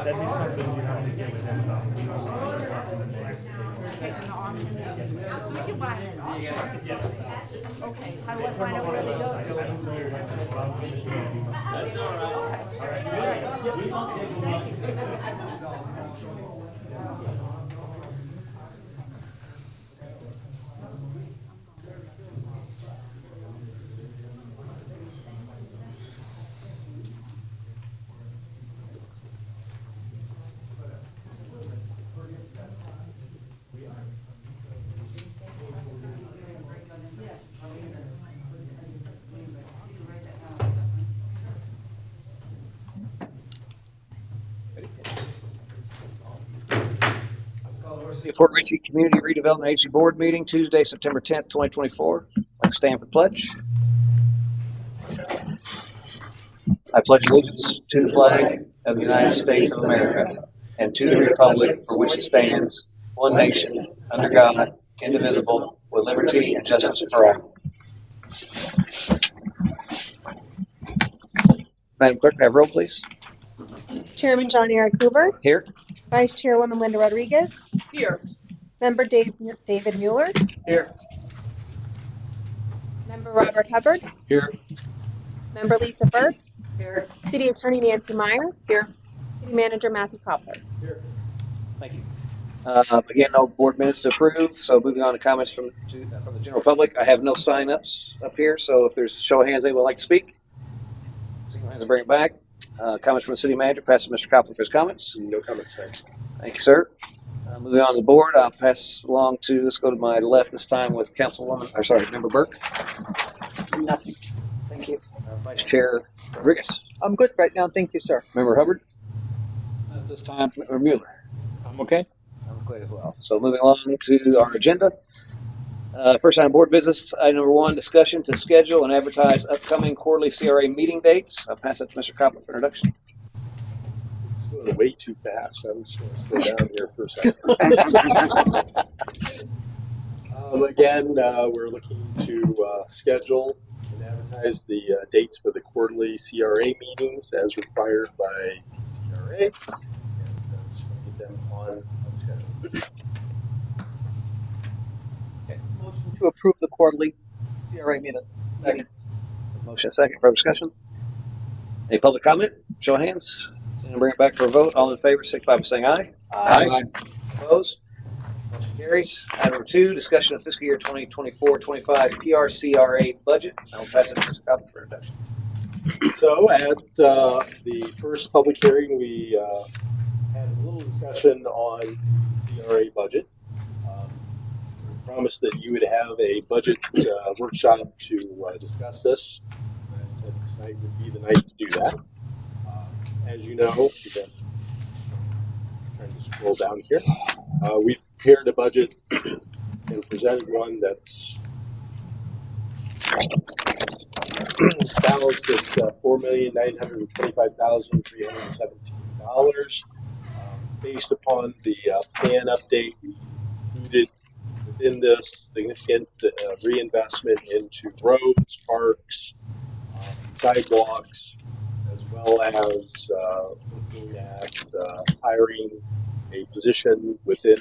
That'd be something you have to get with them about. So we can buy it. Okay, how do I find out where they go to? That's all right. Fort Ritchie Community Redevelopment Agency Board meeting Tuesday, September 10th, 2024. I'd like to stand for pledge. I pledge allegiance to the flag of the United States of America and to the republic for which it stands, one nation, under God, indivisible, with liberty and justice for all. Madam Clerk, have roll, please. Chairman John Eric Hoover. Here. Vice Chairwoman Linda Rodriguez. Here. Member David Mueller. Here. Member Robert Hubbard. Here. Member Lisa Burke. Here. City Attorney Nancy Meyer. Here. City Manager Matthew Koppler. Here. Thank you. Again, no board minutes to approve. So moving on to comments from the general public. I have no sign-ups up here. So if there's a show of hands, they would like to speak. Single hands and bring it back. Comments from the city manager. Pass to Mr. Koppler for his comments. No comments, thanks. Thank you, sir. Moving on to the board, I'll pass along to, let's go to my left this time with Member Burke. Nothing. Thank you. Vice Chair Rodriguez. I'm good right now. Thank you, sir. Member Hubbard. At this time, Member Mueller. I'm okay. I'm okay as well. So moving along to our agenda. First item board business, item number 1, discussion to schedule and advertise upcoming quarterly CRA meeting dates. I'll pass it to Mr. Koppler for introduction. It's going way too fast. I'm just going to slow down here for a second. Again, we're looking to schedule and advertise the dates for the quarterly CRA meetings as required by CRA. And just want to get them on schedule. Motion to approve the quarterly CRA meeting. Second. Motion second for discussion. Any public comment? Show of hands. And bring it back for a vote. All in favor, signify by saying aye. Aye. Opposed? Motion carries. Item number 2, discussion of fiscal year 2024-25 PRCRA budget. I will pass it to Mr. Koppler for introduction. So at the first public hearing, we had a little discussion on the CRA budget. We promised that you would have a budget workshop to discuss this. And said tonight would be the night to do that. As you know, trying to scroll down here, we prepared a budget and presented one that's balanced at $4,925,317. Based upon the plan update, we included within this significant reinvestment into roads, parks, sidewalks, as well as looking at hiring a position within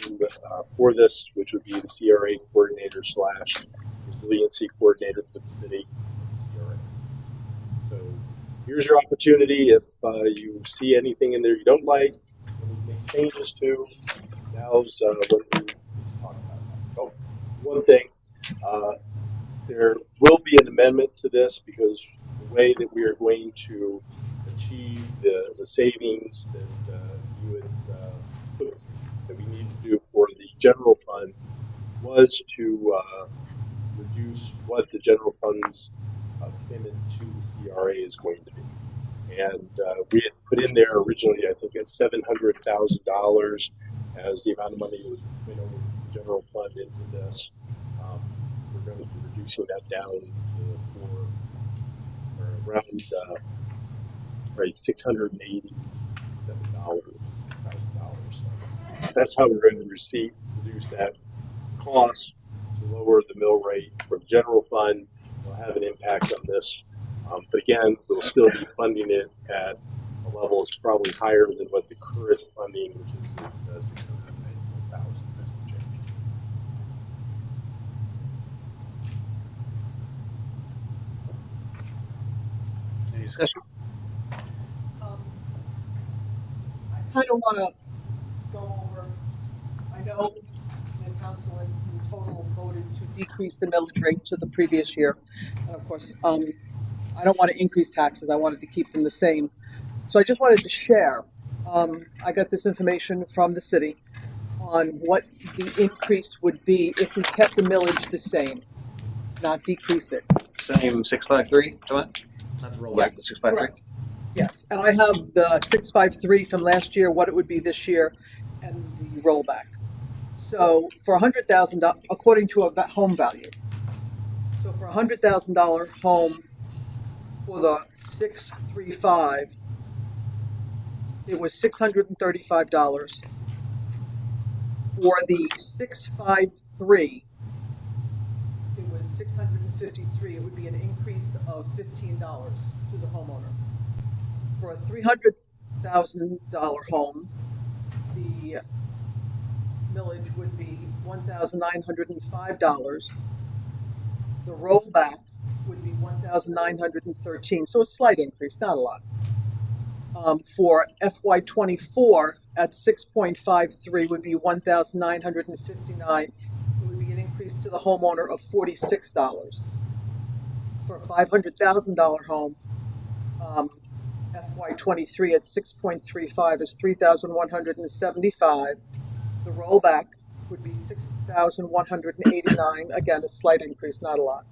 for this, which would be the CRA coordinator / resiliency coordinator for the city. CRA. So here's your opportunity. If you see anything in there you don't like, make changes to, now's when we talk about that. Oh, one thing, there will be an amendment to this because the way that we are going to achieve the savings that you would that we need to do for the general fund was to reduce what the general fund's payment to the CRA is going to be. And we had put in there originally, I think, at $700,000 as the amount of money that was put over the general fund into this. We're going to be reducing that down to around $687,000. That's how we're going to reduce that cost to lower the mill rate for the general fund. Will have an impact on this, but again, we'll still be funding it at the level is probably higher than what the current funding, which is at 691,000, has to change. Any discussion? I kind of want to go over, I know the council in total voted to decrease the millage rate to the previous year. And of course, I don't want to increase taxes. I wanted to keep them the same. So I just wanted to share. I got this information from the city on what the increase would be if we kept the millage the same, not decrease it. Same 653, Joanne? Not the rollback, Yes, but 653. correct. Yes, and I have the 653 from last year, what it would be this year, and the rollback. So for $100,000, according to a home value. So for $100,000 home for the 635, it was $635. For the 653, it was $653. It would be an increase of $15 to the homeowner. For a $300,000 home, the millage would be $1,905. The rollback would be $1,913. So a slight increase, not a lot. For FY24 at 6.53 would be $1,959. It would be an increase to the homeowner of $46. For a $500,000 home, FY23 at 6.35 is $3,175. The rollback would be $6,189. Again, a slight increase, not a lot.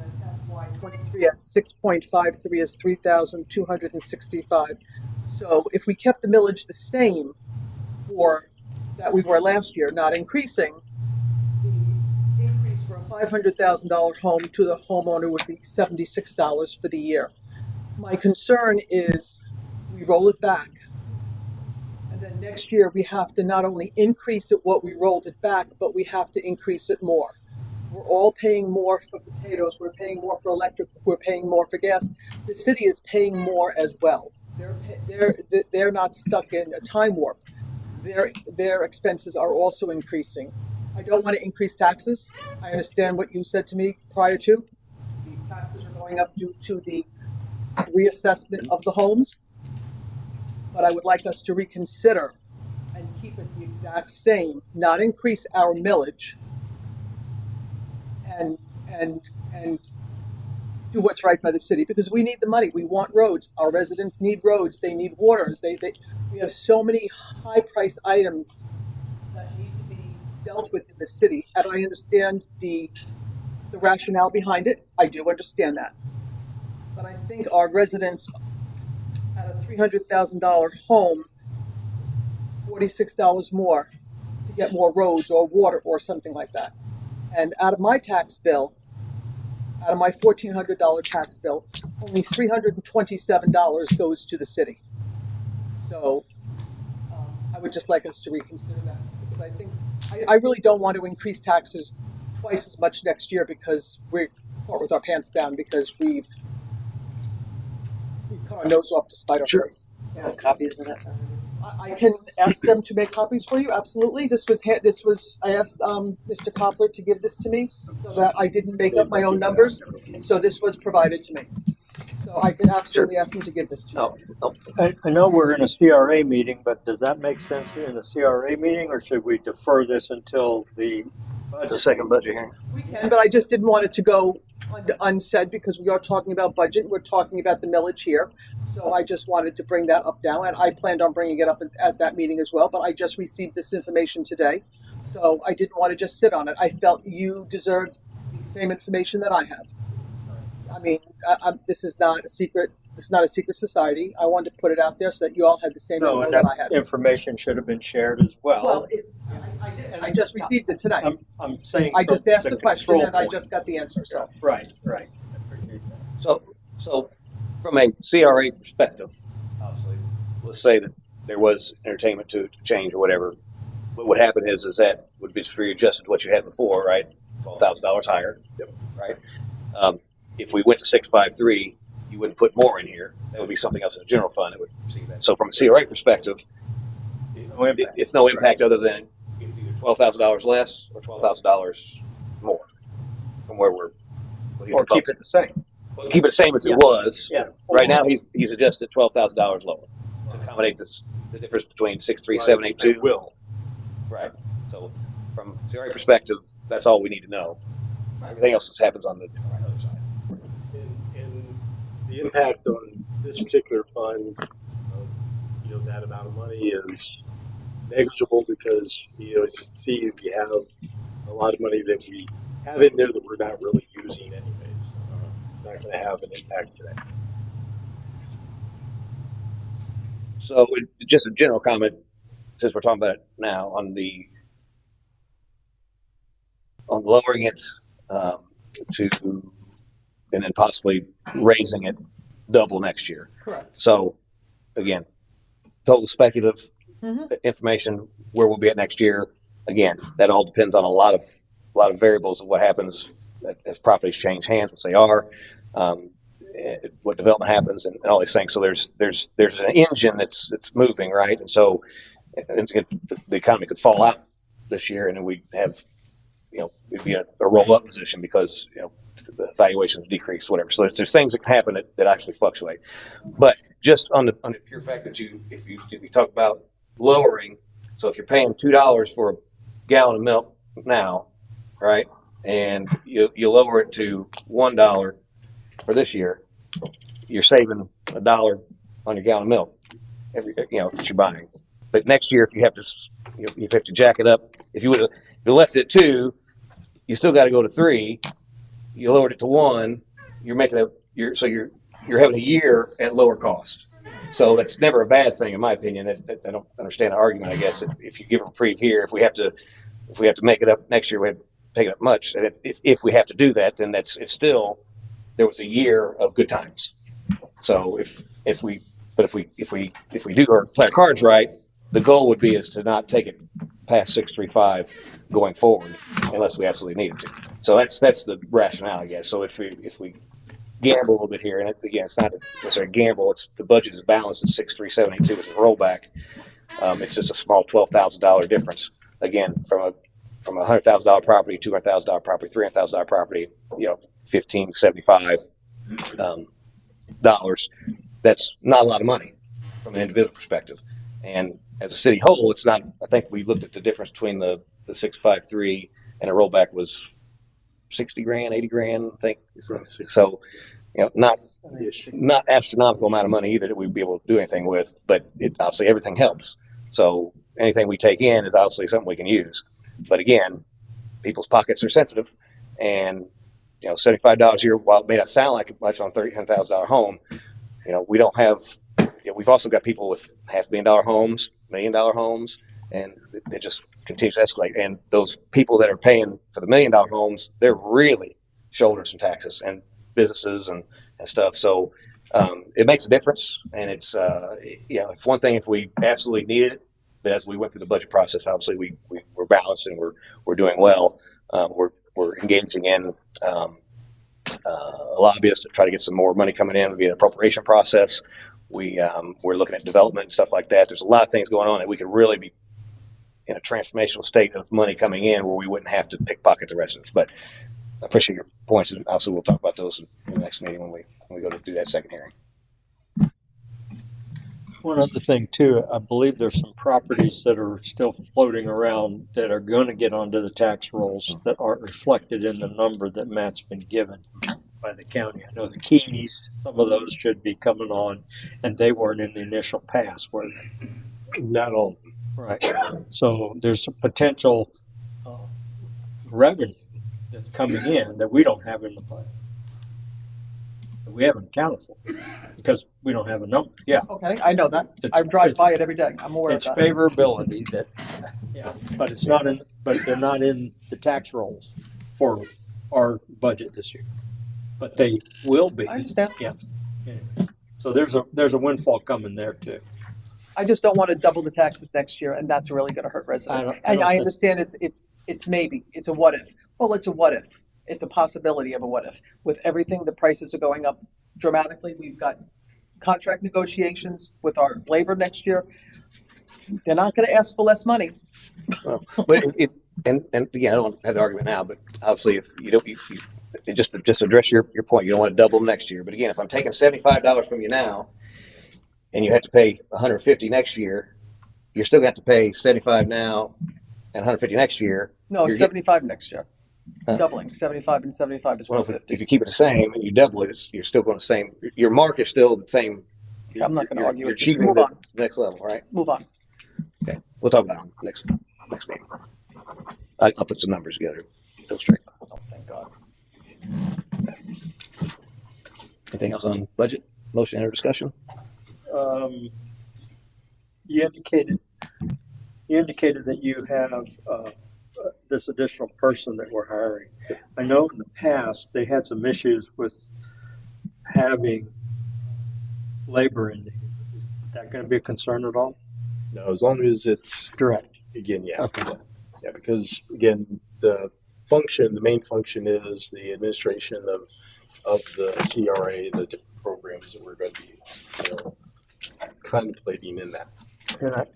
And then FY23 at 6.53 is $3,265. So if we kept the millage the same for that we were last year, not increasing, the increase for a $500,000 home to the homeowner would be $76 for the year. My concern is we roll it back, and then next year we have to not only increase it what we rolled it back, but we have to increase it more. We're all paying more for potatoes, we're paying more for electric, we're paying more for gas. The city is paying more as well. They're not stuck in a time warp. Their expenses are also increasing. I don't want to increase taxes. I understand what you said to me prior to. The taxes are going up due to the reassessment of the homes, but I would like us to reconsider and keep it the exact same, not increase our millage, and do what's right by the city, because we need the money. We want roads. Our residents need roads. They need waters. We have so many high price items that need to be dealt with in the city, and I understand the rationale behind it. I do understand that. But I think our residents at a $300,000 home, $46 more to get more roads or water or something like that. And out of my tax bill, out of my $1,400 tax bill, only $327 goes to the city. So I would just like us to reconsider that, because I think I really don't want to increase taxes twice as much next year, because we're caught with our pants down, because we've cut our nose off to spite our face. Copies of that. I can ask them to make copies for you. Absolutely. This was I asked Mr. Kopler to give this to me so that I didn't make up my own numbers. So this was provided to me. So I can absolutely ask him to give this to you. I know we're in a CRA meeting, but does that make sense in a CRA meeting, or should we defer this until the second budget hearing? We can, but I just didn't want it to go unsaid, because we are talking about budget. We're talking about the millage here. So I just wanted to bring that up now, and I planned on bringing it up at that meeting as well, but I just received this information today. So I didn't want to just sit on it. I felt you deserved the same information that I have. I mean, this is not a secret. This is not a secret society. I wanted to put it out there so that you all had the same info that I had. Information should have been shared as well. Well, I did. I just received it today. I'm saying I just asked the question and I point. just got the answer. So Right. I appreciate that. So from a CRA perspective, obviously, let's say that there was entertainment to change or whatever. What would happen is that would be readjusted to what you had before, right? $12,000 higher. Yep. Right. If we went to 653, you wouldn't put more in here. That would be something else in the general fund that would receive that. So from a CRA perspective, No impact. it's no impact other than it's either $12,000 less or $12,000 more from where we're. Or keep it the same. Well, keep it the same as Yeah. it was. Yeah. Right now, he's adjusted $12,000 lower to accommodate the difference between 63782. Will. Right. So from CRA perspective, that's all we need to know. Everything else just happens on the other side. And the impact on this particular fund, that amount of money is negligible because, as you see, we have a lot of money that we have in there that we're not really using anyways. It's not going to have an impact today. So just a general comment, since we're talking about it now, on lowering it to, and then possibly raising it double next year. Correct. So again, total speculative Mhm. information where we'll be at next year. Again, that all depends on a lot of variables of what happens as properties change hands, which they are, what development happens, and all these things. So there's an engine that's moving, right? And so the economy could fall out this year, and then we'd have, it'd be a roll up position because the valuations decrease, whatever. So there's things that can happen that actually fluctuate. But just on the pure fact that if you talk about lowering, so if you're paying $2 for a gallon of milk now, right, and you lower it to $1 for this year, you're saving $1 on your gallon of milk that you're buying. But next year, if you have to jack it up, if you left it at 2, you still got to go to 3. You lowered it to 1. You're making you're having a year at lower cost. So that's never a bad thing, in my opinion. I don't understand the argument. I guess if you give a reprieve here, if we have to make it up next year, we have to take it up much. And if we have to do that, then it's still, there was a year of good times. So if we do our play our cards right, the goal would be is to not take it past 635 going forward, unless we absolutely needed to. So that's the rationale, I guess. So if we gamble a little bit here, and again, it's not necessarily a gamble. It's the budget is balanced at 63782 as a rollback. It's just a small $12,000 difference. Again, from a $100,000 property, $200,000 property, $300,000 property, $1,575 dollars. That's not a lot of money from an individual perspective. And as a city whole, it's not. I think we looked at the difference between the 653 and a rollback was $60,000, $80,000. I think so. Not astronomical amount of money either that we'd be able to do anything with. But obviously everything helps. So anything we take in is obviously something we can use. But again, people's pockets are sensitive, and $75 a year, while it may not sound like much on a $30,000 home, we don't have. We've also got people with $500,000 homes, $1 million homes, and they just continue to escalate. And those people that are paying for the $1 million homes, they're really shouldering some taxes and businesses and stuff. So it makes a difference. And it's it's one thing if we absolutely needed it, but as we went through the budget process, obviously we're balanced and we're doing well. We're engaging in a lobbyist to try to get some more money coming in via the appropriation process. We're looking at development and stuff like that. There's a lot of things going on that we could really be in a transformational state of money coming in where we wouldn't have to pickpocket the residents. But I appreciate your points, and also we'll talk about those in the next meeting when we go to do that second hearing. One other thing too, I believe there's some properties that are still floating around that are going to get onto the tax rolls that aren't reflected in the number that Matt's been given by the county. I know the Keys, some of those should be coming on, and they weren't in the initial pass, were they? Not all. Right. So there's a potential revenue that's coming in that we don't have in the budget. That we haven't accounted for because we don't have a number. Yeah. Okay, I know that. I drive by it every day. I'm aware of It's that. favorability that, but it's not in, but they're not in the tax rolls for our budget this year. But they will be. I understand. Yeah. Anyway. So there's a windfall coming there too. I just don't want to double the taxes next year, and that's really going to hurt residents. I don't I think- understand it's maybe, it's a what if. Well, it's a what if. It's a possibility of a what if. With everything, the prices are going up dramatically. We've got contract negotiations with our labor next year. They're not gonna ask for less money. Well, but if and again, I don't have the argument now, but obviously, if you don't, you just address your point. You don't want to double them next year. But again, if I'm taking $75 from you now, and you have to pay 150 next year, you're still going to have to pay 75 now and 150 next year. No, You're 75 next year. Huh? Doubling, 75 and 75 is Well, 150. if you keep it the same and you double it, you're still going the same. Your mark is still the same. I'm not gonna argue You're with you. achieving Move the on. next level, right? Move on. Okay, we'll talk about it on next meeting. I'll put some numbers together, illustrate. Oh, thank God. Anything else on budget, motion, or discussion? You indicated that you have this additional person that we're hiring. I know in the past they had some issues with having labor in there. Is that going to be a concern at all? No, as long as it's, Correct. again, yeah. Okay. Yeah, because again, the main function is the administration of the CRA, the different programs that we're going to be, contemplating in that.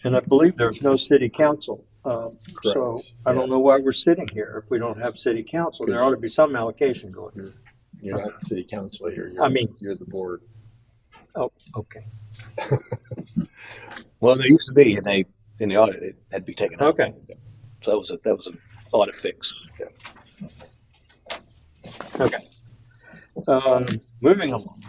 And I believe there's no city council. So Correct. I don't know why we're sitting here if we don't have city council. There ought to be some allocation going here. You're not city council here. You're the board. Oh, okay. Well, there used to be, and they in the audit it had to be taken out. Okay. So that was an audit fix. Okay. Moving along.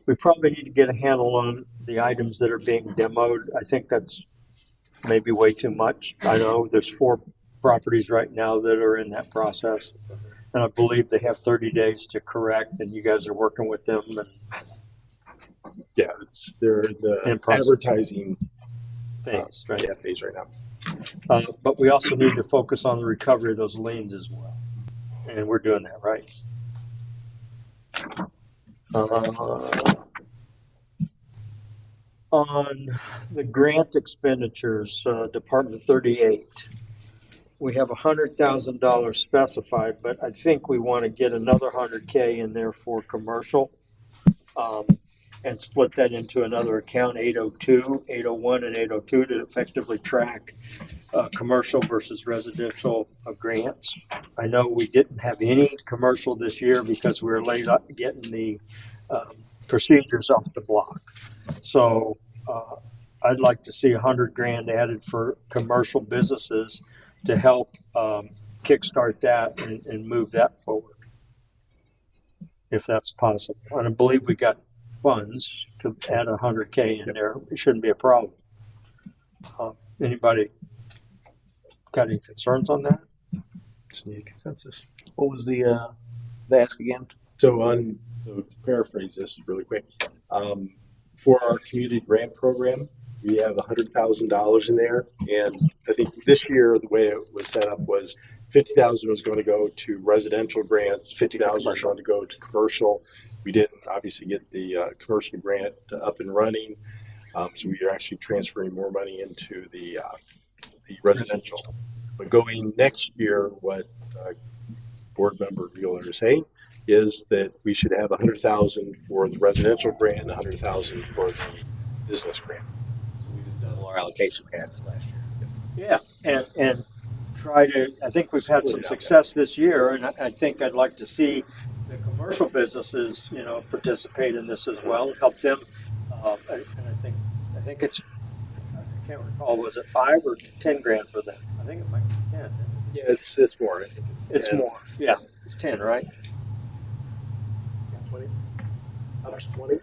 We probably need to get a handle on the items that are being demoed. I think that's maybe way too much. I know there's 4 properties right now that are in that process. And I believe they have 30 days to correct, and you guys are working with them. And Yeah, they're the In process. advertising things, right? phase right now. But we also need to focus on the recovery of those liens as well. And we're doing that, right? On the grant expenditures, Department 38, we have $100,000 specified, but I think we want to get another 100K in there for commercial, and split that into another account, 802, 801, and 802 to effectively track commercial versus residential grants. I know we didn't have any commercial this year because we were late up getting the procedures off the block. So I'd like to see $100,000 added for commercial businesses to help kickstart that and move that forward, if that's possible. And I believe we got funds to add $100,000 in there. It shouldn't be a problem. Anybody got any concerns on that? Just need a consensus. What was the ask again? So to paraphrase this really quick, for our community grant program, we have $100,000 in there, and I think this year the way it was set up was $50,000 was going to go to residential grants, $50,000 was going to go to commercial. We didn't obviously get the commercial grant up and running, so we are actually transferring more money into the residential. But going next year, what board member Mueller is saying is that we should have $100,000 for the residential grant and $100,000 for the business grant. So we just double our allocation we had last year. Yeah, and try to, I think we've had some success this year, and I think I'd like to see the commercial businesses, participate in this as well, help them. And I think it's, I can't recall, was it 5 or 10 grand for them? I think it might be 10. Yeah, it's more. I think It's 10. more. Yeah, it's 10, right? 20? Up to 20?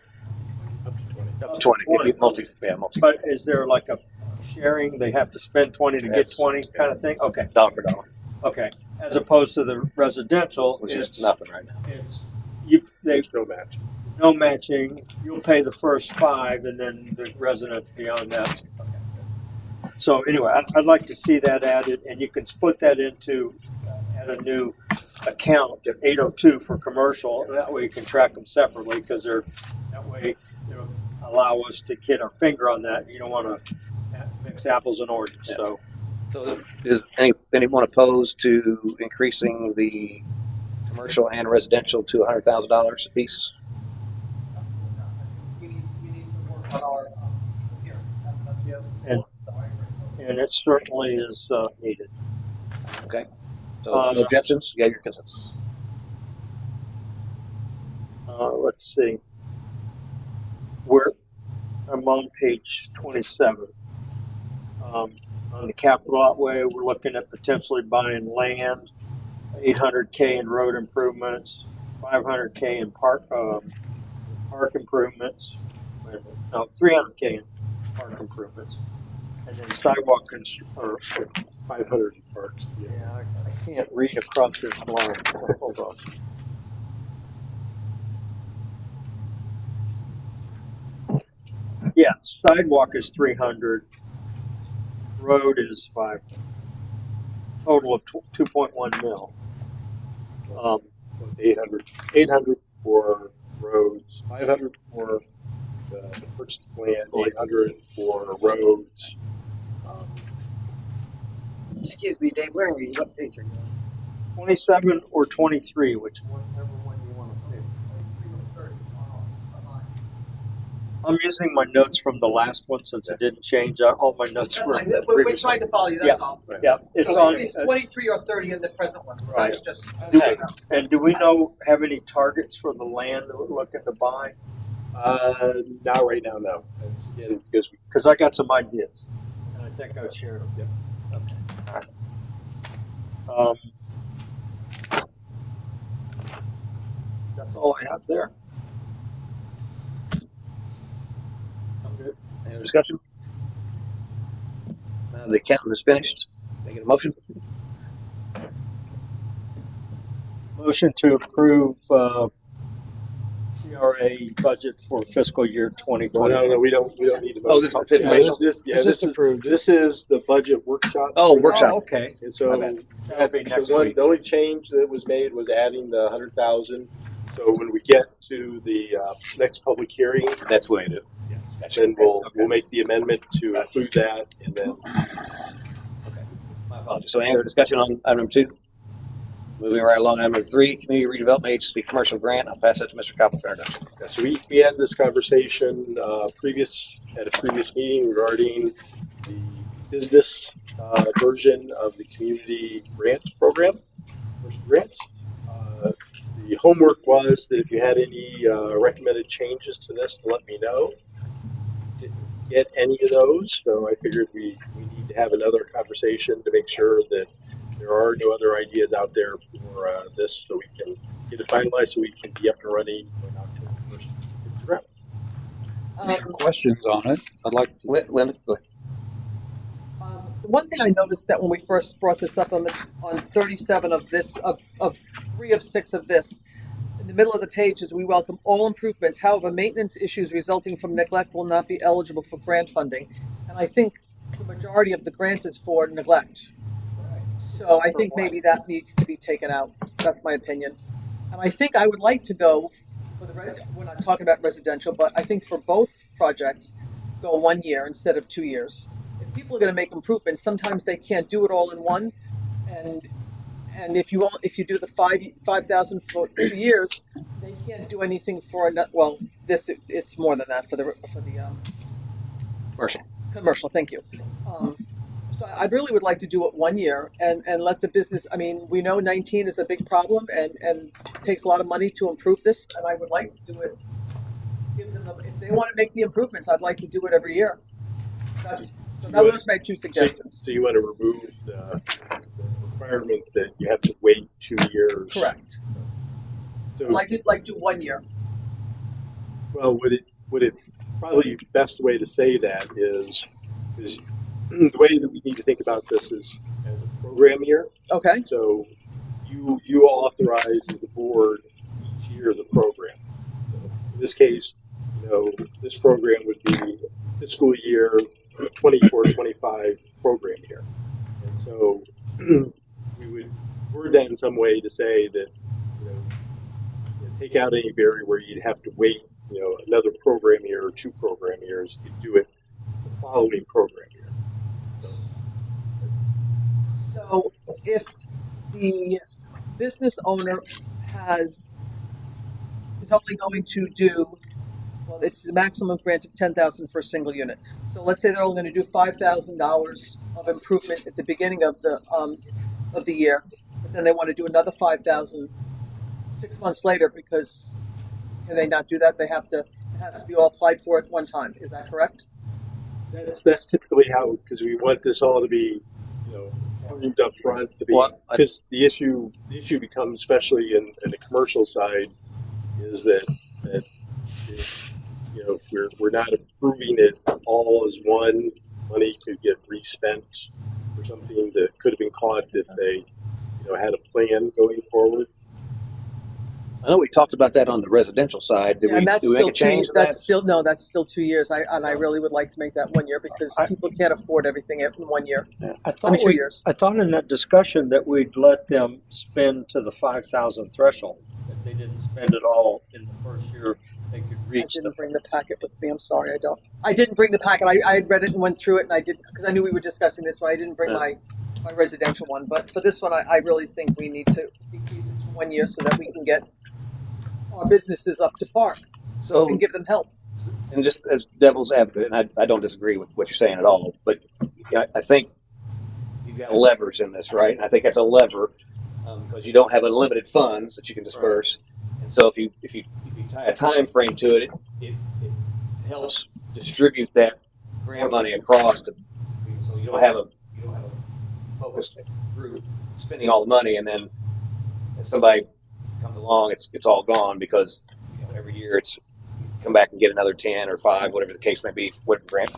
Up to 20. Up to 20. If you 20. multi. But is there like a sharing? They have to spend 20 to get Yes. 20 kind of thing? Okay. Dollar for dollar, Okay. As opposed to the residential, which it's is nothing right now. it's There's no match. no matching. You'll pay the first 5, and then the residents beyond that. Okay. So anyway, I'd like to see that added, and you can split that into add a new account, 802 for commercial. That way you can track them separately, because that way it'll allow us to get our finger on that. You don't want to mix apples and oranges. So So is anyone opposed to increasing the commercial and residential to $100,000 apiece? We need to work on our, here. And it certainly is needed. Okay. So no objections? You have your consensus. Let's see. I'm on page 27. On the capital outlay, we're looking at potentially buying land, $800K in road improvements, $500K in park improvements, no, $300K in park improvements, and then sidewalk or It's 500 in parks. Yeah. yeah, I can't read across this line. Hold on. Yeah, sidewalk is 300. Road is 5. Total of 2.1 mil. It's 800 for roads, 500 for the purchase land, 800 for roads. Excuse me, Dave, where are you? What page are you on? 27 or 23, whichever one you want to pick. I'm using my notes from the last one since it didn't change. All my notes were. We're trying to follow you, that's all. Yeah, it's So on. it's 23 or 30 in the present one. Right. That's just. Okay. And do we have any targets for the land that we're looking to buy? Not right now, no. That's again because I got some ideas, and I think I've shared them. Yep. Okay. All right. That's all I have there. I'm good. Any other discussion? The accountant is finished. Can I get a motion? Motion to approve CRA budget for fiscal year 2020. no, we don't need to vote. Oh, this is information. This is the budget workshop. Oh, workshop. Oh, okay. And so My bad. That'll be next week. the only change that was made was adding the 100,000. So when we get to the next public hearing, That's what I do. Gotcha. then we'll Okay. make the amendment to include that, and then My apologies. So any other discussion on item number 2? Moving right along, item number 3, Community Redevelopment Agency Commercial Grant. I'll pass that to Mr. Copelfair. so we had this conversation at a previous meeting regarding the business version of the community grant program, commercial grants. The homework was that if you had any recommended changes to this, to let me know. Didn't get any of those, so I figured we need to have another conversation to make sure that there are no other ideas out there for this, so we can get it finalized, so we can be up and running when October 1st hits the ground. Some questions on it. I'd like to. Linda, go ahead. One thing I noticed that when we first brought this up on 37 of this, of 3 of 6 of this, in the middle of the page is we welcome all improvements. However, maintenance issues resulting from neglect will not be eligible for grant funding. And I think the majority of the grant is for neglect. So I think maybe that needs to be taken out. That's my opinion. And I think I would like to go for we're not talking about residential, but I think for both projects, go 1 year instead of 2 years. If people are going to make improvements, sometimes they can't do it all in one. And if you do the 5,000 for 2 years, they can't do anything for it's more than that for the Commercial. commercial. Thank you. So I really would like to do it 1 year and let the business. I mean, we know 19 is a big problem and it takes a lot of money to improve this, and I would like to do it. Give them if they want to make the improvements, I'd like to do it every year. Those are my 2 suggestions. So you want to remove the requirement that you have to wait 2 years? Correct. So, Like do 1 year. well, would it probably best way to say that is the way that we need to think about this is as a program year. Okay. So you authorize as the board each year the program. So in this case, this program would be fiscal year 24-25 program year. And so we would word that in some way to say that, take out any barrier where you'd have to wait, another program year or 2 program years. You do it the following program year. So So if the business owner is only going to do, well, it's the maximum grant of 10,000 for a single unit. So let's say they're only going to do $5,000 of improvement at the beginning of the year, but then they want to do another 5,000 6 months later because can they not do that? It has to be all applied for at one time. Is that correct? That's typically how, because we want this all to be, approved up front, because the issue becomes, especially in the commercial side, is that if we're not approving it all as one, money could get respent for something that could have been caught if they had a plan going forward. I know we talked about that on the residential side. Did we make a change? That's still 2 years. I really would like to make that 1 year because people can't afford everything in 1 year. I thought 2 years. I thought in that discussion that we'd let them spend to the 5,000 threshold. If they didn't spend it all in the first year, they could I reach didn't bring the packet with me. I'm sorry, I don't. I didn't bring the packet. I had read it and went through it, and I did because I knew we were discussing this one. I didn't bring my residential one, but for this one, I really think we need to decrease it to 1 year so that we can get our businesses up to par and give them help. And just as devil's advocate, and I don't disagree with what you're saying at all, but I think you've got levers in this, right? And I think that's a lever because you don't have unlimited funds that you can disperse. Right. And so if you tie a time frame to it, it helps distribute that grant money across to, so you don't have a focused group spending all the money, and then if somebody comes along, it's all gone because every year it's come back and get another 10 or 5, whatever the case may be. Whatever grant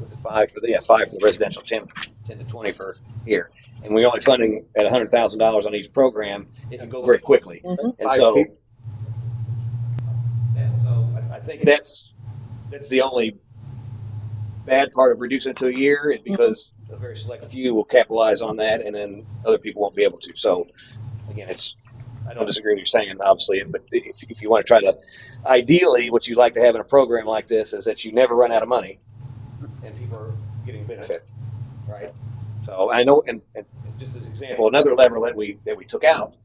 was it 5 for the 5 for the residential, 10 to 20 for here, and we're only funding at $100,000 on each program. It can go very quickly, and so I think that's the only bad part of reducing it to a year is because a very select few will capitalize on that, and then other people won't be able to. So again, I don't disagree with what you're saying, obviously, but if you want to try to, ideally, what you'd like to have in a program like this is that you never run out of money and people are getting benefit, right? So I know, and just as an example, another lever that we took out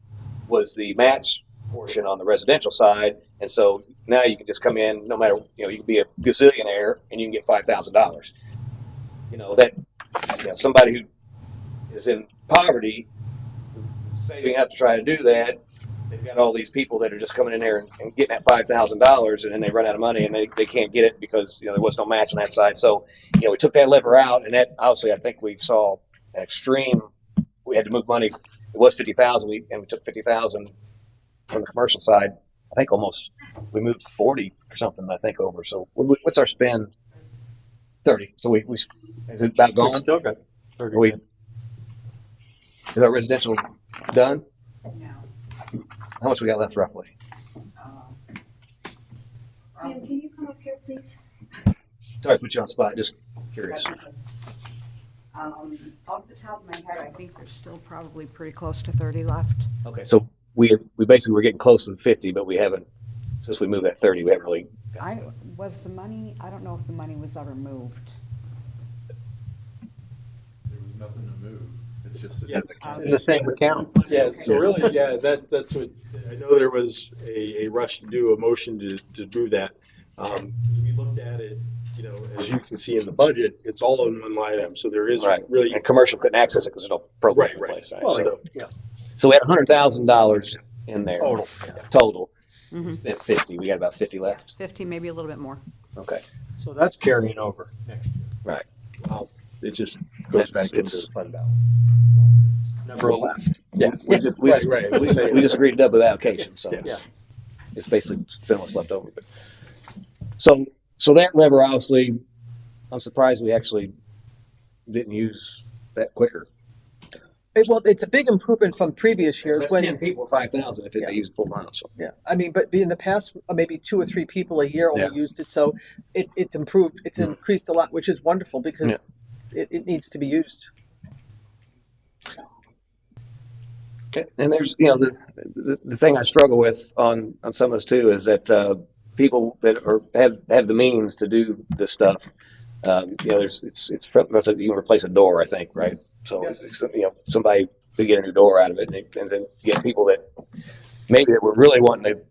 was the match portion on the residential side, and so now you can just come in, no matter, you can be a gazillionaire and you can get $5,000. Somebody who is in poverty, saving up to try to do that, they've got all these people that are just coming in there and getting that $5,000, and then they run out of money and they can't get it because there was no match on that side. So we took that lever out, and that obviously I think we saw an extreme. We had to move money. It was 50,000, and we took 50,000 from the commercial side. I think almost we moved 40 or something. I think over. So what's our spend? 30. So we is it about gone? We still got 30. Is our residential done? No. How much we got left roughly? Ma'am, can you come up here, please? Sorry to put you on the spot. Just curious. Off the top of my head, I think there's still probably pretty close to 30 left. Okay, so we basically were getting close to the 50, but we haven't, since we moved that 30, we haven't really. I don't know if the money was ever moved. There was nothing to move. It's just It's in the same account. Yeah, so really, that's what, I know there was a rush to do a motion to do that. We looked at it, as you can see in the budget, it's all in one line item, so there is really. And commercial couldn't access it because there's no program in place, right? Well, So we had $100,000 in there. Total. Total. Mm-hmm. Spent 50. We got about 50 left. 50, maybe a little bit more. Okay. So that's carrying over next year. Right. Well, it just goes back It's into the fund balance. Never left. Yeah, We just we just agreed to double the allocation, so Yes. it's basically filling what's left over. But so that lever, obviously, I'm surprised we actually didn't use that quicker. It's a big improvement from previous years That's when 10 people, 5,000 if they use full miles. So. Yeah, I mean, but in the past, maybe 2 or 3 people a year only Yeah. used it, so it's improved. It's increased a lot, which is wonderful because it needs to be used. Okay, and there's the thing I struggle with on some of this too is that people that have the means to do this stuff. It's you can replace a door, I think, right? So, Yes. somebody could get a new door out of it, and then get people that maybe that were really wanting to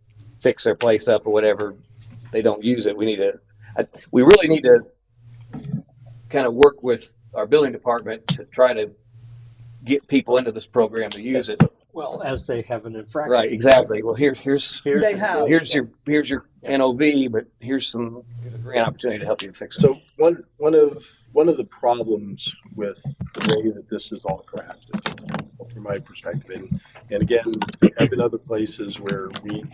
fix their place up or whatever, they don't use it. We really need to kind of work with our building department to try to get people into this program to use it. Well, as they have an infraction. Right, exactly. Well, here's They have. here's your NOV, but here's a grant opportunity to help you fix it. So one of the problems with the way that this is all crafted, from my perspective, and again, I've been other places where we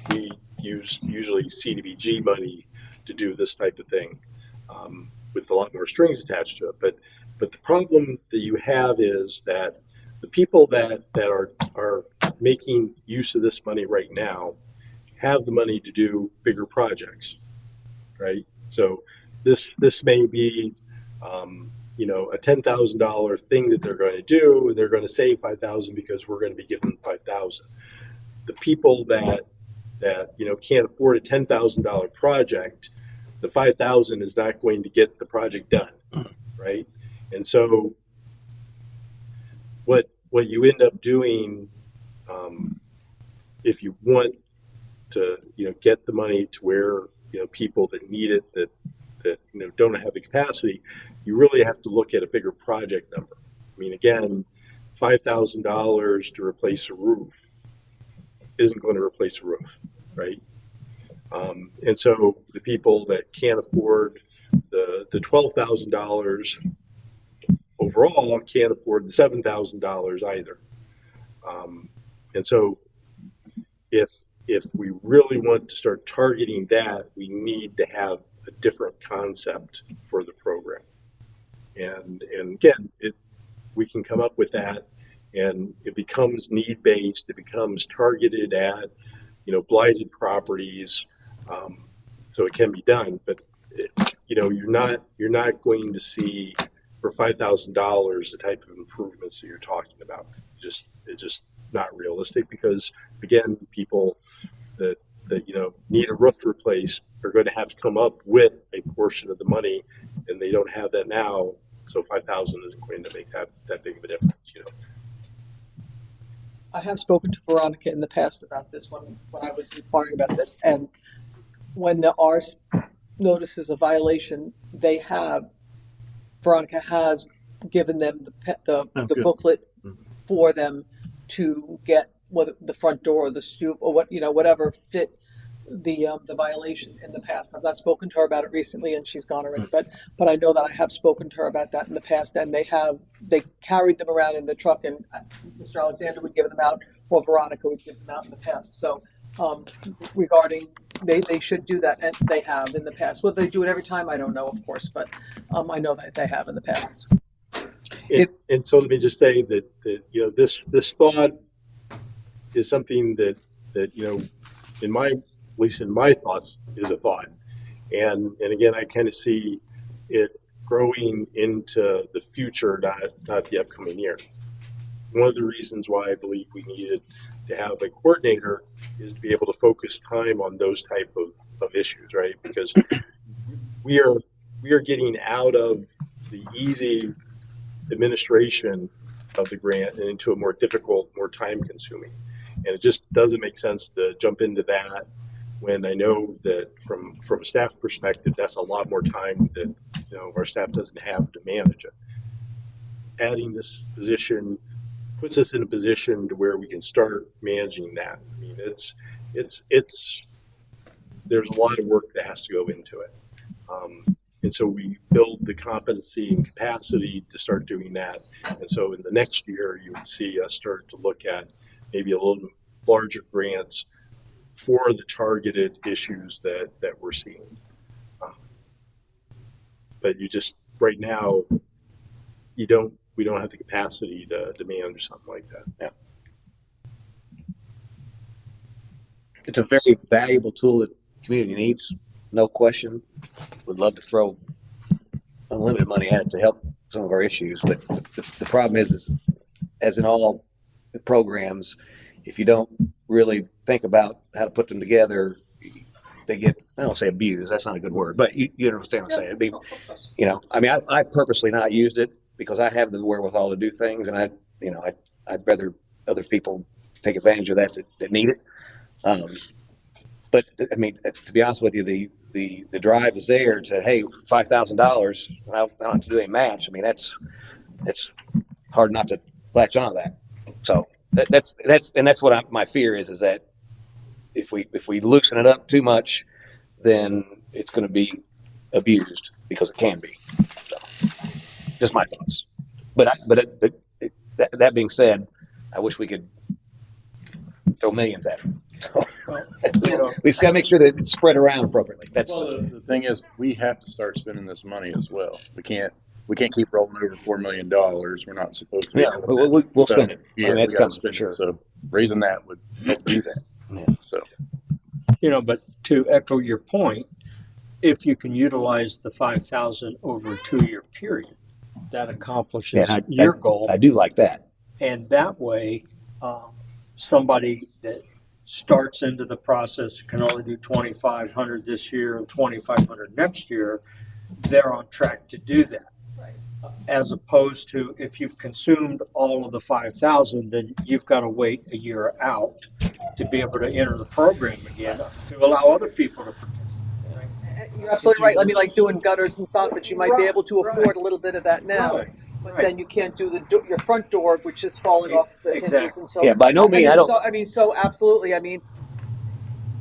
use usually CDBG money to do this type of thing, with a lot more strings attached to it. But the problem that you have is that the people that are making use of this money right now have the money to do bigger projects, right? So this may be, a $10,000 thing that they're going to do, and they're going to save $5,000 because we're going to be giving them $5,000. The people that can't afford a $10,000 project, the $5,000 is not going to get the project done, right? And so what you end up doing, if you want to get the money to where people that need it that don't have the capacity, you really have to look at a bigger project number. I mean, again, $5,000 to replace a roof isn't going to replace a roof, right? And so the people that can't afford the $12,000 overall can't afford the $7,000 either. And so if we really want to start targeting that, we need to have a different concept for the program. And again, we can come up with that, and it becomes need-based. It becomes targeted at blighted properties. So it can be done, but you're not going to see for $5,000 the type of improvements that you're talking about. It's just not realistic, because again, people that need a roof replaced are going to have to come up with a portion of the money, and they don't have that now. So $5,000 isn't going to make that big of a difference. I have spoken to Veronica in the past about this when I was inquiring about this, and when there are notices of violation, Veronica has given them the booklet for them to get whether the front door or the stoop or whatever fit the violation in the past. I've not spoken to her about it recently, and she's gone already, but I know that I have spoken to her about that in the past, and they carried them around in the truck, and Mr. Alexander would give them out, or Veronica would give them out in the past. So regarding they should do that, and they have in the past. Whether they do it every time, I don't know, of course, but I know that they have in the past. And so let me just say that this thought is something that at least in my thoughts, is a thought. And again, I kind of see it growing into the future, not the upcoming year. One of the reasons why I believe we needed to have a coordinator is to be able to focus time on those type of issues, right? Because we are getting out of the easy administration of the grant and into a more difficult, more time consuming. And it just doesn't make sense to jump into that when I know that from a staff perspective, that's a lot more time that our staff doesn't have to manage it. Adding this position puts us in a position to where we can start managing that. I mean, it's there's a lot of work that has to go into it. And so we build the competency and capacity to start doing that. And so in the next year, you would see us start to look at maybe a little larger grants for the targeted issues that we're seeing. But right now, we don't have the capacity to manage something like that. Yeah. It's a very valuable tool that the community needs, no question. Would love to throw unlimited money at it to help some of our issues, but the problem is as in all programs, if you don't really think about how to put them together, they get, I don't say abused, that's not a good word, but you understand what I'm saying. It'd be, I mean, I've purposely not used it because I have the wherewithal to do things, and I'd rather other people take advantage of that need it. But I mean, to be honest with you, the drive is there to, hey, $5,000. I don't have to do a match. I mean, it's hard not to latch on to that. So that's what my fear is that if we loosen it up too much, then it's going to be abused because it can be. So, just my thoughts. But that being said, I wish we could throw millions at it. We just got to make sure that it's spread around appropriately. That's The thing is, we have to start spending this money as well. We can't keep rolling over $4 million. We're not supposed to. yeah. We'll spend it. Yeah, I mean, that's we gotta coming for spend it. sure. So raising that would help do that. Yeah. So But to echo your point, if you can utilize the 5,000 over a 2-year period, that accomplishes your goal. I do like that. And that way, somebody that starts into the process can only do 2,500 this year and 2,500 next year, they're on track to do that. Right. As opposed to if you've consumed all of the 5,000, then you've got to wait a year out to be able to enter the program again to allow other people to participate. You're absolutely right. I mean, like doing gutters and soffits, you might be able to afford a little bit of that now. Right. But then you can't do your front door, which is falling off the hinges, Exactly. and so. Yeah, by no means, I don't. So absolutely. I mean,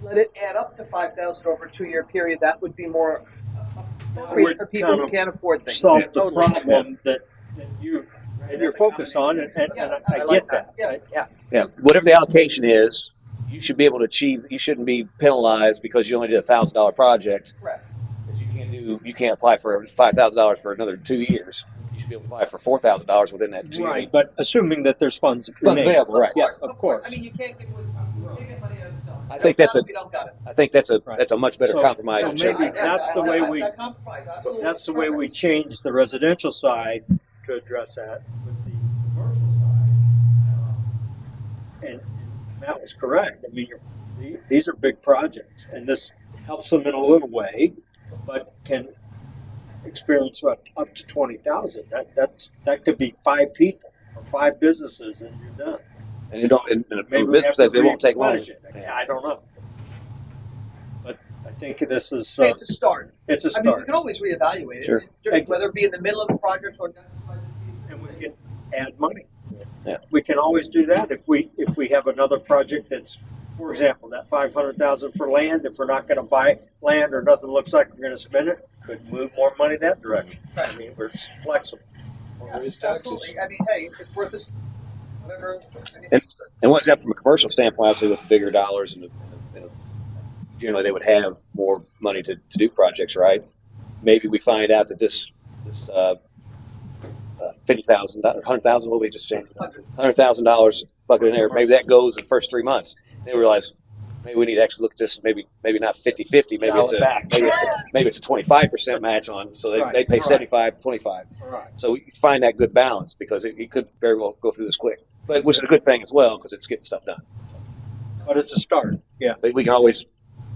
let it add up to 5,000 over a 2-year period. That would be more appropriate for people who can't afford things. Solve Yeah, the totally. problem that you're focused on, and I get that. Yeah, whatever the allocation is, you should be able to achieve. You shouldn't be penalized because you only did $1,000 project. Correct. You can't apply for $5,000 for another 2 years. You should be able to apply for $4,000 within that 2 years. Right, but assuming that there's funds Funds available, right? Yeah, of course. I mean, you can't get money out of stone. I think that's We don't got it. I think that's a much better compromise. So than changing maybe it. that's the way we. That compromise, absolutely. That's the way we change the residential side to address that with the commercial side. And Matt was correct. I mean, these are big projects, and this helps them in a little way, but can experience up to 20,000. That could be 5 people or 5 businesses, and you're done. And for Maybe we business have says to it won't take long. replenish it. I don't know, but I think this is It's a start. it's a I mean, we start, can always reevaluate Sure. it, whether it be in the middle of the project or next budget and we season. can add money. Yeah. We can always do that if we have another project that's, for example, that 500,000 for land. If we're not going to buy land or nothing looks like we're going to spend it, could move more money that direction. I mean, we're flexible. Yeah, absolutely. I mean, hey, if it's worth this, whatever. And what's that from a commercial standpoint? Obviously, with the bigger dollars and generally they would have more money to do projects, right? Maybe we find out that this $50,000, $100,000, what we just changed, $100,000 bucket in there. Maybe that goes in the first 3 months. Then we realize maybe we need to actually look at this. Maybe not 50-50. Maybe it's a 25% match on. So they pay 75, 25. Right. So we find that good balance because it could very well go through this quick. But which is a good thing as well because it's getting stuff done. But it's a start. Yeah. But we can always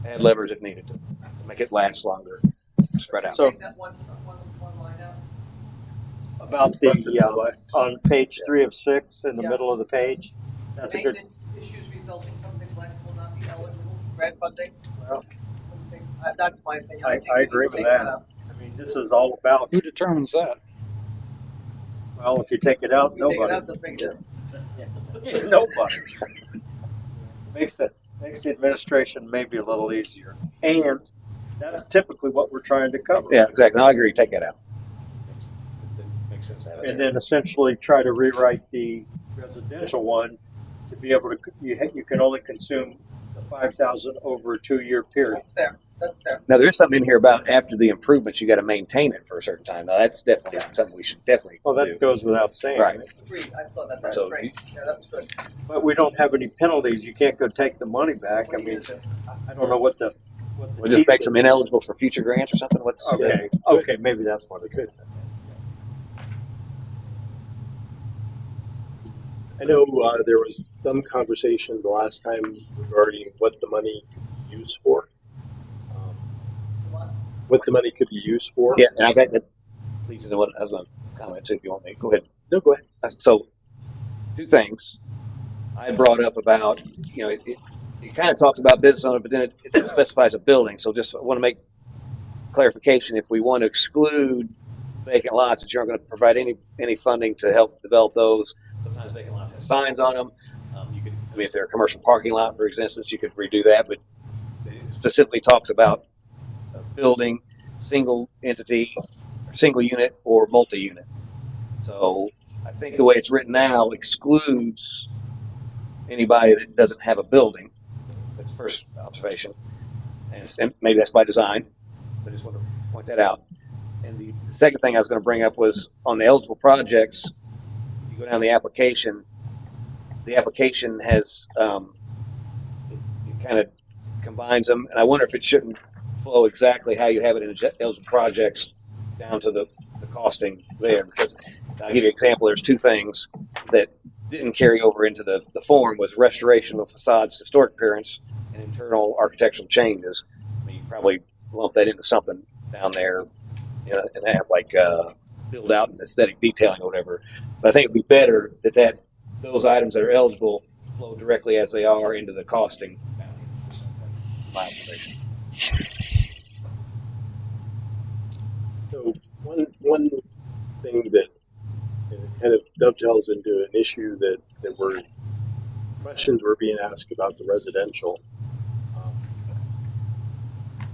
add levers if needed to make it last longer, spread out. So Take that one line out. about on page 3 of 6 in the Yeah. middle of the page, that's a good. Maintenance issues resulting from neglect will not be eligible for grant funding. Well, That's my opinion. I think we agree need to with take that. out. I mean, this is all about. Who determines that? Well, if you take it out, If you take it nobody. out, doesn't make a difference. Nobody. Makes the administration maybe a little easier, and that's typically what we're trying to cover. Yeah, exactly. No, I agree. Take that out. Makes sense to have it And there. then essentially try to rewrite the residential one to be able to. You can only consume the 5,000 over a 2-year period. That's fair. That's fair. Now there is something in here about after the improvements, you got to maintain it for a certain time. Now that's definitely something we should definitely Well, that do. goes without saying. Right. Agreed. I saw that. That's So great. Yeah, that was good. But we don't have any penalties. You can't go take the money back. I mean, I don't know what the. We'll just make them ineligible for future grants or something. What's Okay. Okay. Maybe that's what it Good. is. I know there was some conversation the last time regarding what the money could be used for. What the money could be used for. Yeah, and I bet that leads into what I was going to comment if you want me. Go ahead. No, go ahead. So, two things. I brought up about, it kind of talks about business owner, but then it specifies a building. So just want to make clarification. If we want to exclude vacant lots, that you aren't going to provide any funding to help develop those. Sometimes vacant lots have signs on them. If they're a commercial parking lot, for instance, you could redo that, but it specifically talks about a building, single entity, single unit, or multi-unit. So I think the way it's written now excludes anybody that doesn't have a building. That's the first observation. And maybe that's by design, but I just want to point that out. And the second thing I was going to bring up was on the eligible projects, if you go down the application has, it kind of combines them. And I wonder if it shouldn't flow exactly how you have it in eligible projects down to the costing there. Because I'll give you an example. There's two things that didn't carry over into the form was restoration of facades, historic appearance, and internal architectural changes. I mean, you probably lump that into something down there, and have build out and aesthetic detailing or whatever. But I think it'd be better that those items that are eligible flow directly as they are into the costing. My observation. So one thing that kind of dovetails into an issue that questions were being asked about the residential.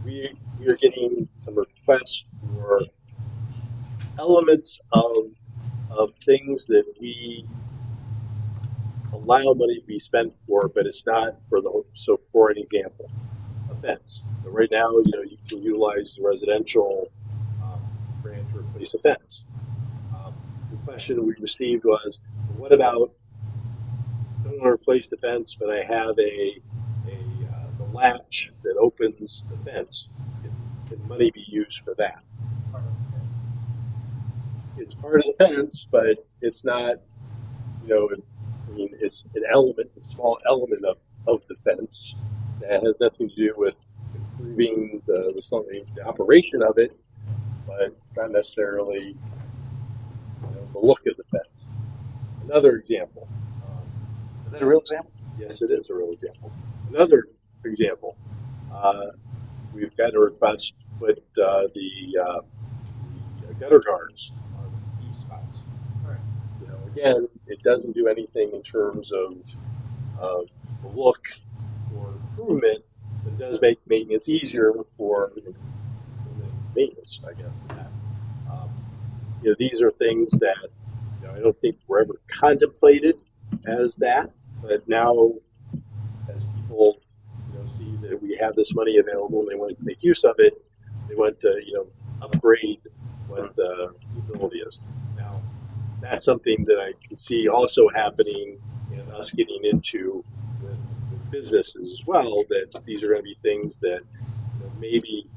We are getting some requests for elements of things that we allow money to be spent for, but it's not for so for an example, a fence. So right now, you can utilize the residential grant to replace a fence. The question we received was, what about, I don't want to replace the fence, but I have the latch that opens the fence. Can money be used for that? It's part of the fence, but it's not, it's an element, a small element of the fence that has nothing to do with improving the operation of it, but not necessarily the look of the fence. Another example. Is that a real example? Yes, it is a real example. Another example. We've got a request to put the gutter guards on the eave spouts. Again, it doesn't do anything in terms of the look or improvement, but it does make maintenance easier for maintenance, I guess. These are things that I don't think were ever contemplated as that, but now as people see that we have this money available and they want to make use of it, they want to upgrade what the ability is. Now that's something that I can see also happening and us getting into with businesses as well, that these are going to be things that maybe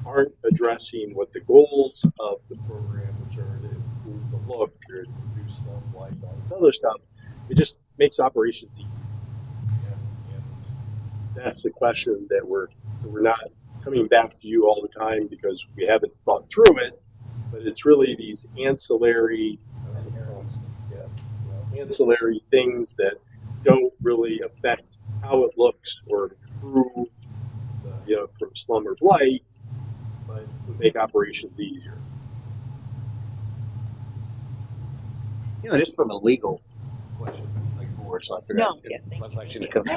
aren't addressing what the goals of the program, which are to improve the look or to reduce slum light, all this other stuff. It just makes operations easier. And that's the question that we're not coming back to you all the time because we haven't thought through it, but it's really these ancillary things that don't really affect how it looks or improve from slum or blight, but would make operations easier. Just from a legal question, board, so I figured I shouldn't have come I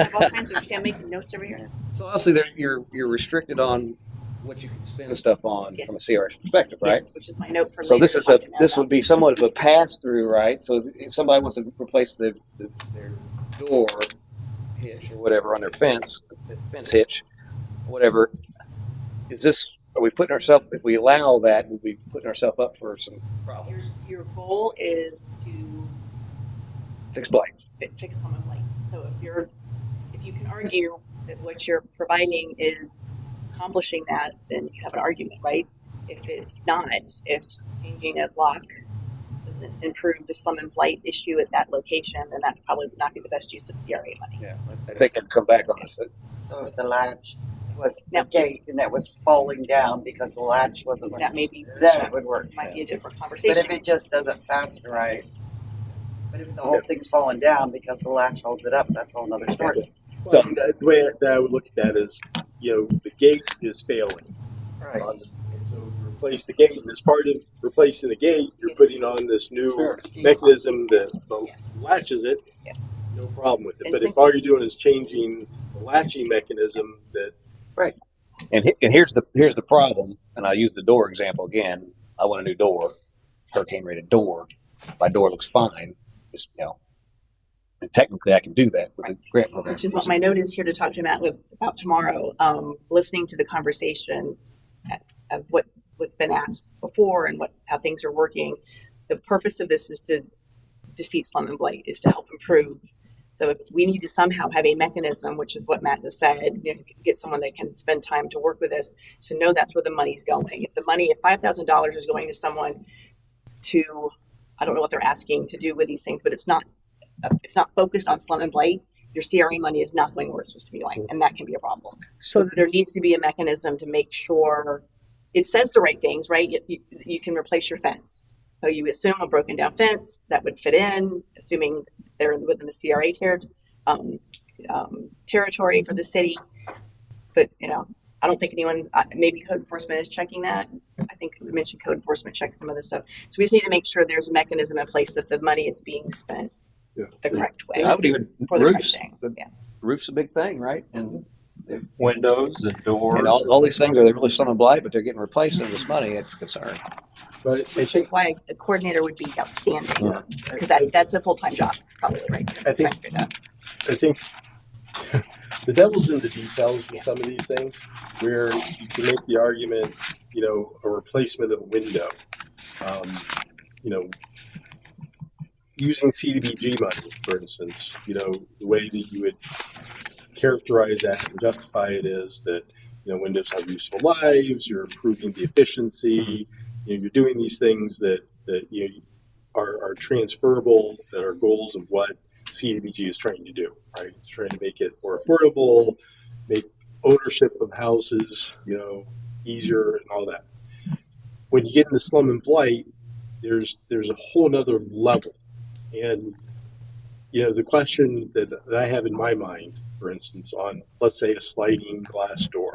have all kinds of, making notes over here. So obviously you're restricted on what you can spend stuff on from a CRS perspective, right? Yes, which is my note for So later. this would be somewhat of a pass through, right? So if somebody wants to replace their door hitch or whatever on their fence hitch, whatever, are we putting ourselves, if we allow that, we'll be putting ourselves up for some problems? Your goal is to Fix blight. fix slum and blight. So if you can argue that what you're providing is accomplishing that, then you have an argument, right? If it's not, if changing a lock doesn't improve the slum and blight issue at that location, then that probably would not be the best use of CRA money. Yeah, I think I'd come back on this. So if the latch was Now- a gate and that was falling down because the latch wasn't That maybe then it would work. might be a different But conversation. if it just doesn't fasten right, but if the whole thing's falling down because the latch holds it up, that's a whole other story. So the way that I would look at that is, the gate is failing. Right. And so if you replace the gate, and as part of replacing the gate, you're putting on this new Sure. mechanism that latches it. Yes. No problem with it. And But if all you're doing is changing the latching mechanism, that And here's the problem. And I'll use the door example again. I want a new door, hurricane rated door. My door looks fine. It's, and technically I can do that with the grant program. Which is what my note is here to talk to Matt about tomorrow. Listening to the conversation of what's been asked before and how things are working. The purpose of this is to defeat slum and blight, is to help improve. So if we need to somehow have a mechanism, which is what Matt just said, get someone that can spend time to work with us to know that's where the money's going. If $5,000 is going to someone to, I don't know what they're asking to do with these things, but it's not focused on slum and blight, your CRA money is not going where it's supposed to be going, and that can be a problem. So There needs to be a mechanism to make sure it says the right things, right? You can replace your fence. So you assume a broken down fence that would fit in, assuming they're within the CRA territory for the city. But, I don't think maybe code enforcement is checking that. I think we mentioned code enforcement checks some of this stuff. So we just need to make sure there's a mechanism in place that the money is being spent the correct way. I would even For the right roofs. thing. The Yeah. roof's a big thing, right? And Windows and doors. and all these things are they really slum and blight, but they're getting replaced in this money. It's a concern. but I Which think is why a coordinator would be outstanding, Yeah. because that's a full-time job, probably, right? I think- I think the devil's in the details with some of these things, where you can make the argument, a replacement of a window, using CDBG money, for instance, the way that you would characterize that and justify it is that, windows have useful lives, you're improving the efficiency, you're doing these things that are transferable, that are goals of what CDBG is trying to do, right? It's trying to make it more affordable, make ownership of houses, easier and all that. When you get into slum and blight, there's a whole nother level. And, the question that I have in my mind, for instance, on, let's say, a sliding glass door,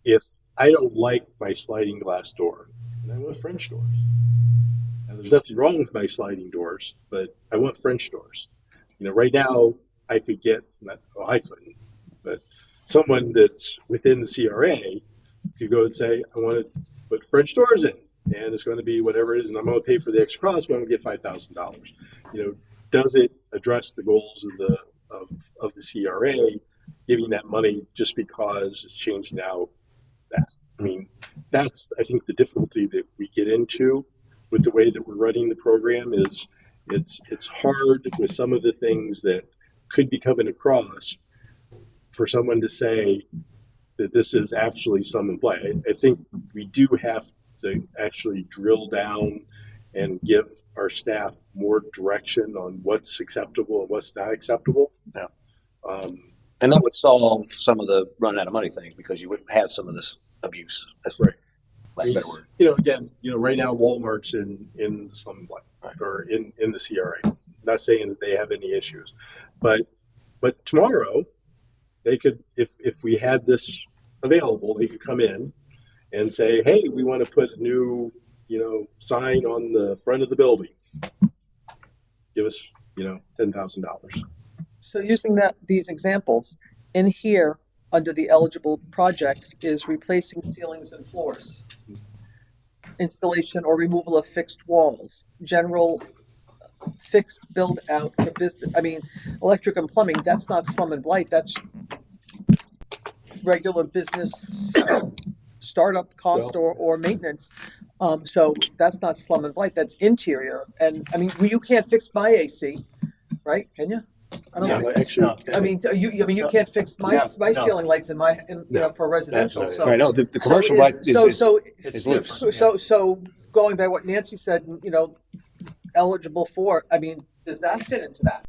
if I don't like my sliding glass door, and I want French doors. And there's nothing wrong with my sliding doors, but I want French doors. Right now I could get, I couldn't, but someone that's within the CRA could go and say, I want to put French doors in, and it's going to be whatever it is, and I'm going to pay for the extra cost, but I'm going to get $5,000. Does it address the goals of the CRA, giving that money just because it's changing out that? I mean, that's, I think, the difficulty that we get into with the way that we're running the program is it's hard with some of the things that could be coming across for someone to say that this is actually slum and blight. I think we do have to actually drill down and give our staff more direction on what's acceptable and what's not acceptable. Yeah. And that would solve some of the running out of money things because you wouldn't have some of this abuse. That's Right. Lack of a better word. Again, right now Walmart's in the slum and blight, or in the CRA. Not saying that they have any issues, but tomorrow they could, if we had this available, they could come in and say, hey, we want to put a new, sign on the front of the building. Give us, $10,000. So using these examples, in here, under the eligible projects, is replacing ceilings and floors, installation or removal of fixed walls, general fixed build out for business. I mean, electric and plumbing, that's not slum and blight, that's regular business startup cost or maintenance. So that's not slum and blight, that's interior. And I mean, you can't fix my AC, right? Can you? I don't No, think. actually, I mean, you can't fix my ceiling lights for residential. So Right. No, the commercial so light is, so is loose. so going by what Nancy said, eligible for. I mean, Does that fit into that?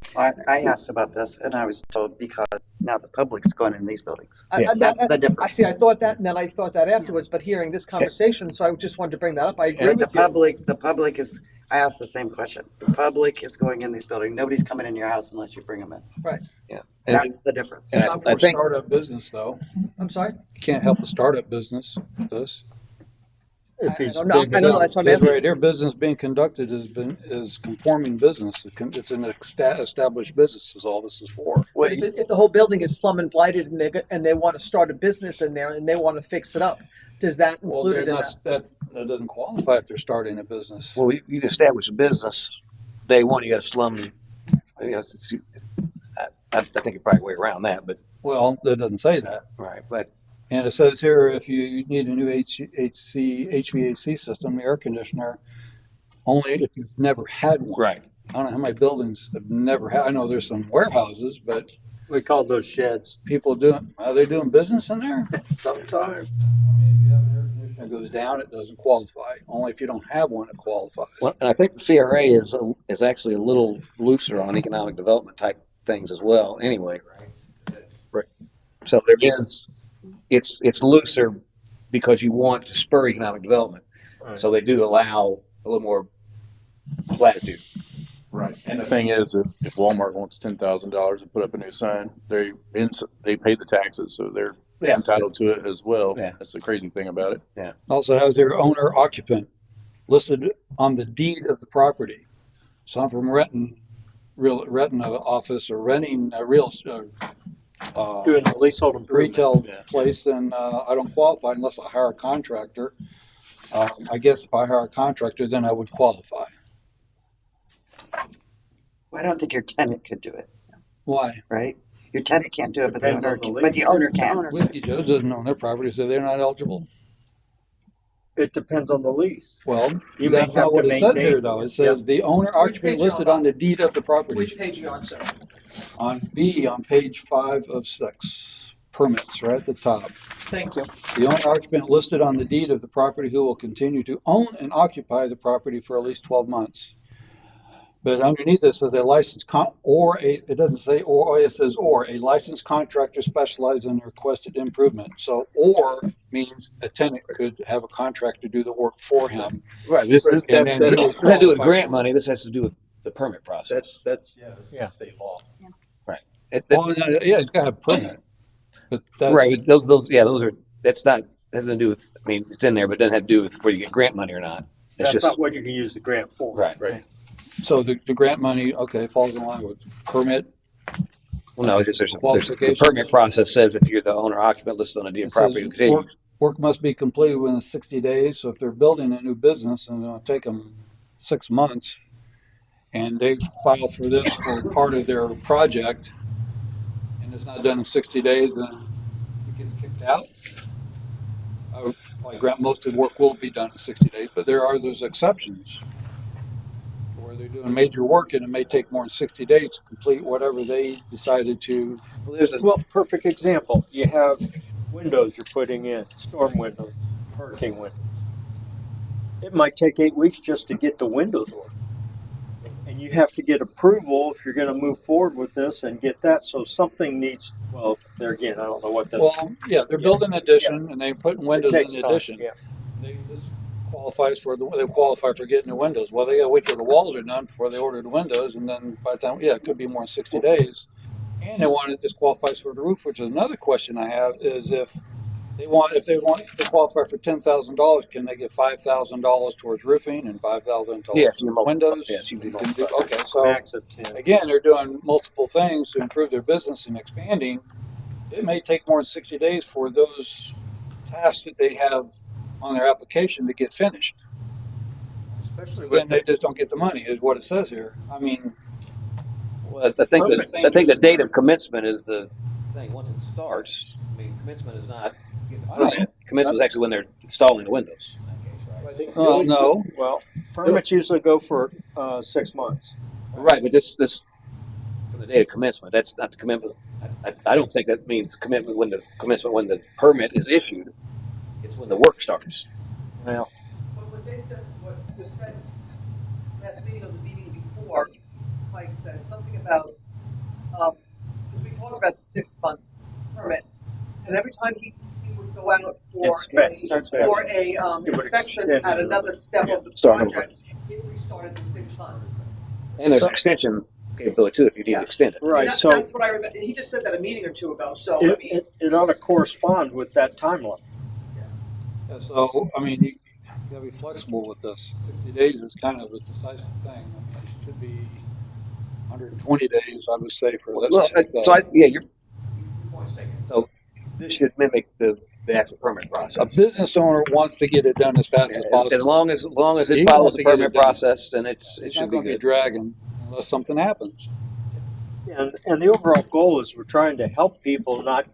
I asked about this and I was told because now the public's going in these buildings. Yeah. That's the I difference. see, I thought that, and then I thought that afterwards, but hearing this conversation, so I just wanted to bring that up. I agree But with you. the public is, I asked the same question. The public is going in these buildings. Nobody's coming in your house unless you bring them in. And, That's the difference. and Not I for think startup business though. I'm sorry? You can't help a startup business with this. If he's don't know. big I don't know. enough. That's what I'm That's asking. right. Their business being conducted is conforming business. It's an established business is all this is for. But if the whole building is slum and blighted and they want to start a business in there and they want to fix it up, does that Well, include it they're in not, that? that doesn't qualify if they're starting a business. well, you establish a business day one. You got to slum. I think you're probably way around that, but Well, that doesn't say that. right. But And it says here if you need a new HVAC system, air conditioner, only if you've never had one. right. I don't know how many buildings have never had. I know there's some warehouses, but We call those sheds. people doing are they doing business in there? Sometimes. I mean, if you have an air conditioner that goes down, it doesn't qualify. Only if you don't have one, it qualifies. Well, and I think the CRA is actually a little looser on economic development type things as well. Anyway, right. So there is, it's looser because you want to spur economic development. Right. So they do allow a little more latitude. Right. And the thing is, if Walmart wants $10,000 to put up a new sign, they pay the taxes, so they're Yeah. entitled to it as well. Yeah. That's the crazy thing about it. Also has their owner occupant listed on the deed of the property. So if I'm renting an office or renting a Doing the leasehold improvement. retail Yeah. place, then I don't qualify unless I hire a contractor. I guess if I hire a contractor, then I would qualify. I don't think your tenant could do it, Why? right? Your tenant can't do it, but the Depends owner on the can. lease. But the owner can. Whiskey Joe's doesn't own their property, so they're not eligible. It depends on the lease. Well, You may that's have not what to it says maintain here, it. though. It says the owner Which occupant page listed you on? on the deed of the property. Which page are you on, sir? On B, on page 5 of 6, permits, right at the top. Thank you. The owner occupant listed on the deed of the property who will continue to own and occupy the property for at least 12 months. But underneath it says a licensed it doesn't say or, it says or, a licensed contractor specialized in requested improvement. So or means a tenant could have a contractor do the work for him. Right. This And then he would has to do with qualify grant for it. money. This has to do with the permit process. This Yeah. is state law. Well, no, yeah, he's got to have a permit. But that, Right. But those are, that's not, has nothing to do with, I mean, it's in there, but it doesn't have to do with whether you get grant money or not. It's That's just, not what you can use the grant for. right. So the grant money, okay, falls in line with permit. Well, no, it's just there's the Qualifications. permit process says if you're the owner occupant listed on a deed of It says property, continue. work must be completed within 60 days. So if they're building a new business and it'll take them 6 months and they file for this for part of their project and it's not done in 60 days, then it gets kicked out. I would probably grant most of the work will be done in 60 days, but there are those exceptions where they're doing major work and it may take more than 60 days to complete whatever they decided to. Well, there's a, Well, perfect example. You have windows you're putting in, storm windows, hurricane windows. It might take 8 weeks just to get the windows ordered. And you have to get approval if you're going to move forward with this and get that. So something needs, well, there again, I don't know what that Well, yeah, they're building an addition and they're putting windows in takes the time. addition. Yeah. This qualifies they qualify for getting the windows. Well, they got to wait till the walls are done before they order the windows, and then by the time, it could be more than 60 days. And they want this qualifies for the roof, which is another question I have: is if they qualify for $10,000, can they get $5,000 towards roofing and $5,000 yes, towards you can windows? Yes, you can They can do- multiply. okay, so max of 10. again, they're doing multiple things to improve their business and expanding. It may take more than 60 days for those tasks that they have on their application to get finished. Especially Then with they just don't get the money, is what it says here. I mean, Well, I think the date of commencement is the thing. Once it starts, I mean, commencement is not. Commencement is actually when they're installing the windows. I think well, no. Well, permits usually go for 6 months. Right, but this from the date of commencement. That's not the commitment. I don't think that means commitment when the permit is issued. It's when the work starts. Well, But what they said, what was said last meeting or the meeting before, Mike said, something about, because we talked about the 6-month permit, and every time he would go out for Inspect. inspection extend at it. another step of the Start over. project, it restarted the 6 months. And there's extension capability too if you need to extend it. Right, And so that's what I remember. He just said that a meeting or two ago. So I mean, it ought to correspond with that timeline. Yeah, so, I mean, you gotta be flexible with this. 60 days is kind of a decisive thing. I mean, it should be 120 days, I would say, for this. Well, your point's taken. So this should mimic the actual permit A process. business owner wants to get it done as fast as possible. As long as He it follows wants the to get permit it done. process, then it It's should not be gonna be good. dragging unless something happens. And the overall goal is we're trying to help people, not,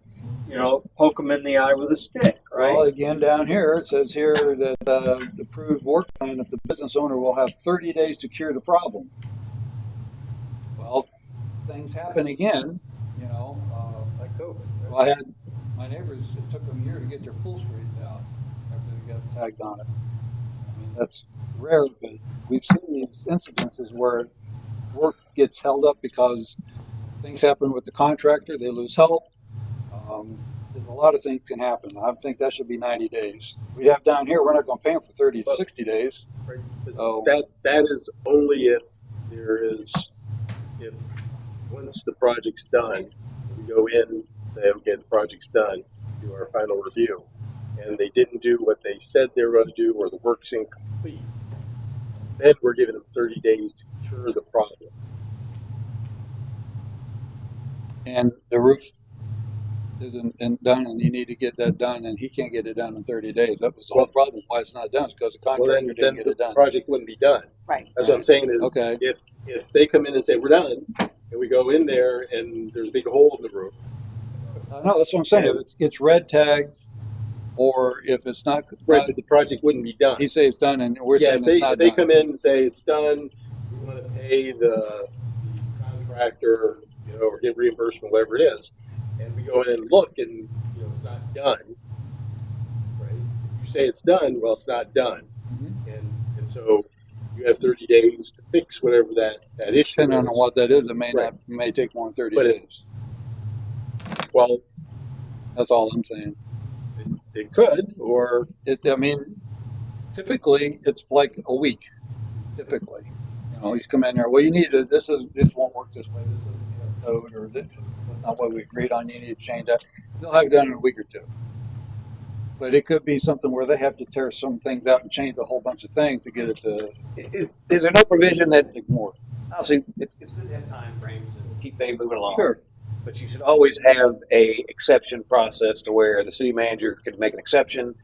poke them in the eye with a stick, Well, right? again, down here, it says here that the approved work plan, that the business owner will have 30 days to cure the problem. Well, things happen again, Like COVID. Well, I had my neighbors, it took them a year to get their pool straightened out after they got tagged on it. I mean, that's rare, but we've seen these incidences where work gets held up because things happen with the contractor, they lose help. A lot of things can happen. I think that should be 90 days. We have down here, we're not going to pay them for 30 to 60 days. Right. So That is only if once the project's done, we go in, say, okay, the project's done, do our final review, and they didn't do what they said they were going to do, or the work's incomplete, then we're giving them 30 days to cure the problem. and the roof isn't done, and you need to get that done, and he can't get it done in 30 days. That was the whole problem. Why it's not done? It's because the Well, contractor then didn't get the it done. project wouldn't be done. Right. That's what I'm saying is, Okay. if they come in and say we're done, and we go in there and there's a big hole in the roof, No, that's what I'm saying. If it's red tagged, or if it's not, right? But the project wouldn't be done. he say it's done, and we're saying it's if not they done. come in and say it's done, we want to pay the contractor, or get reimbursement, whatever it is, and we go in and look, and it's not done, right? If you say it's done, well, it's not done, Mhm. and so you have 30 days to fix whatever that issue Depending on is. what that is, it may Right. may take more than 30 But if- days. Well, That's all I'm saying. it could, or I mean, typically it's like a week. Typically, you come in there. Well, you need to. This won't work this way. This isn't code, or this is not what we agreed on. You need to change that. They'll have it done in a week or two. But it could be something where they have to tear some things out and change a whole bunch of things to get it to Is there no provision that take more? obviously it's good to have time frames to keep things moving along? Sure. But you should always have a exception process to where the city manager could make an exception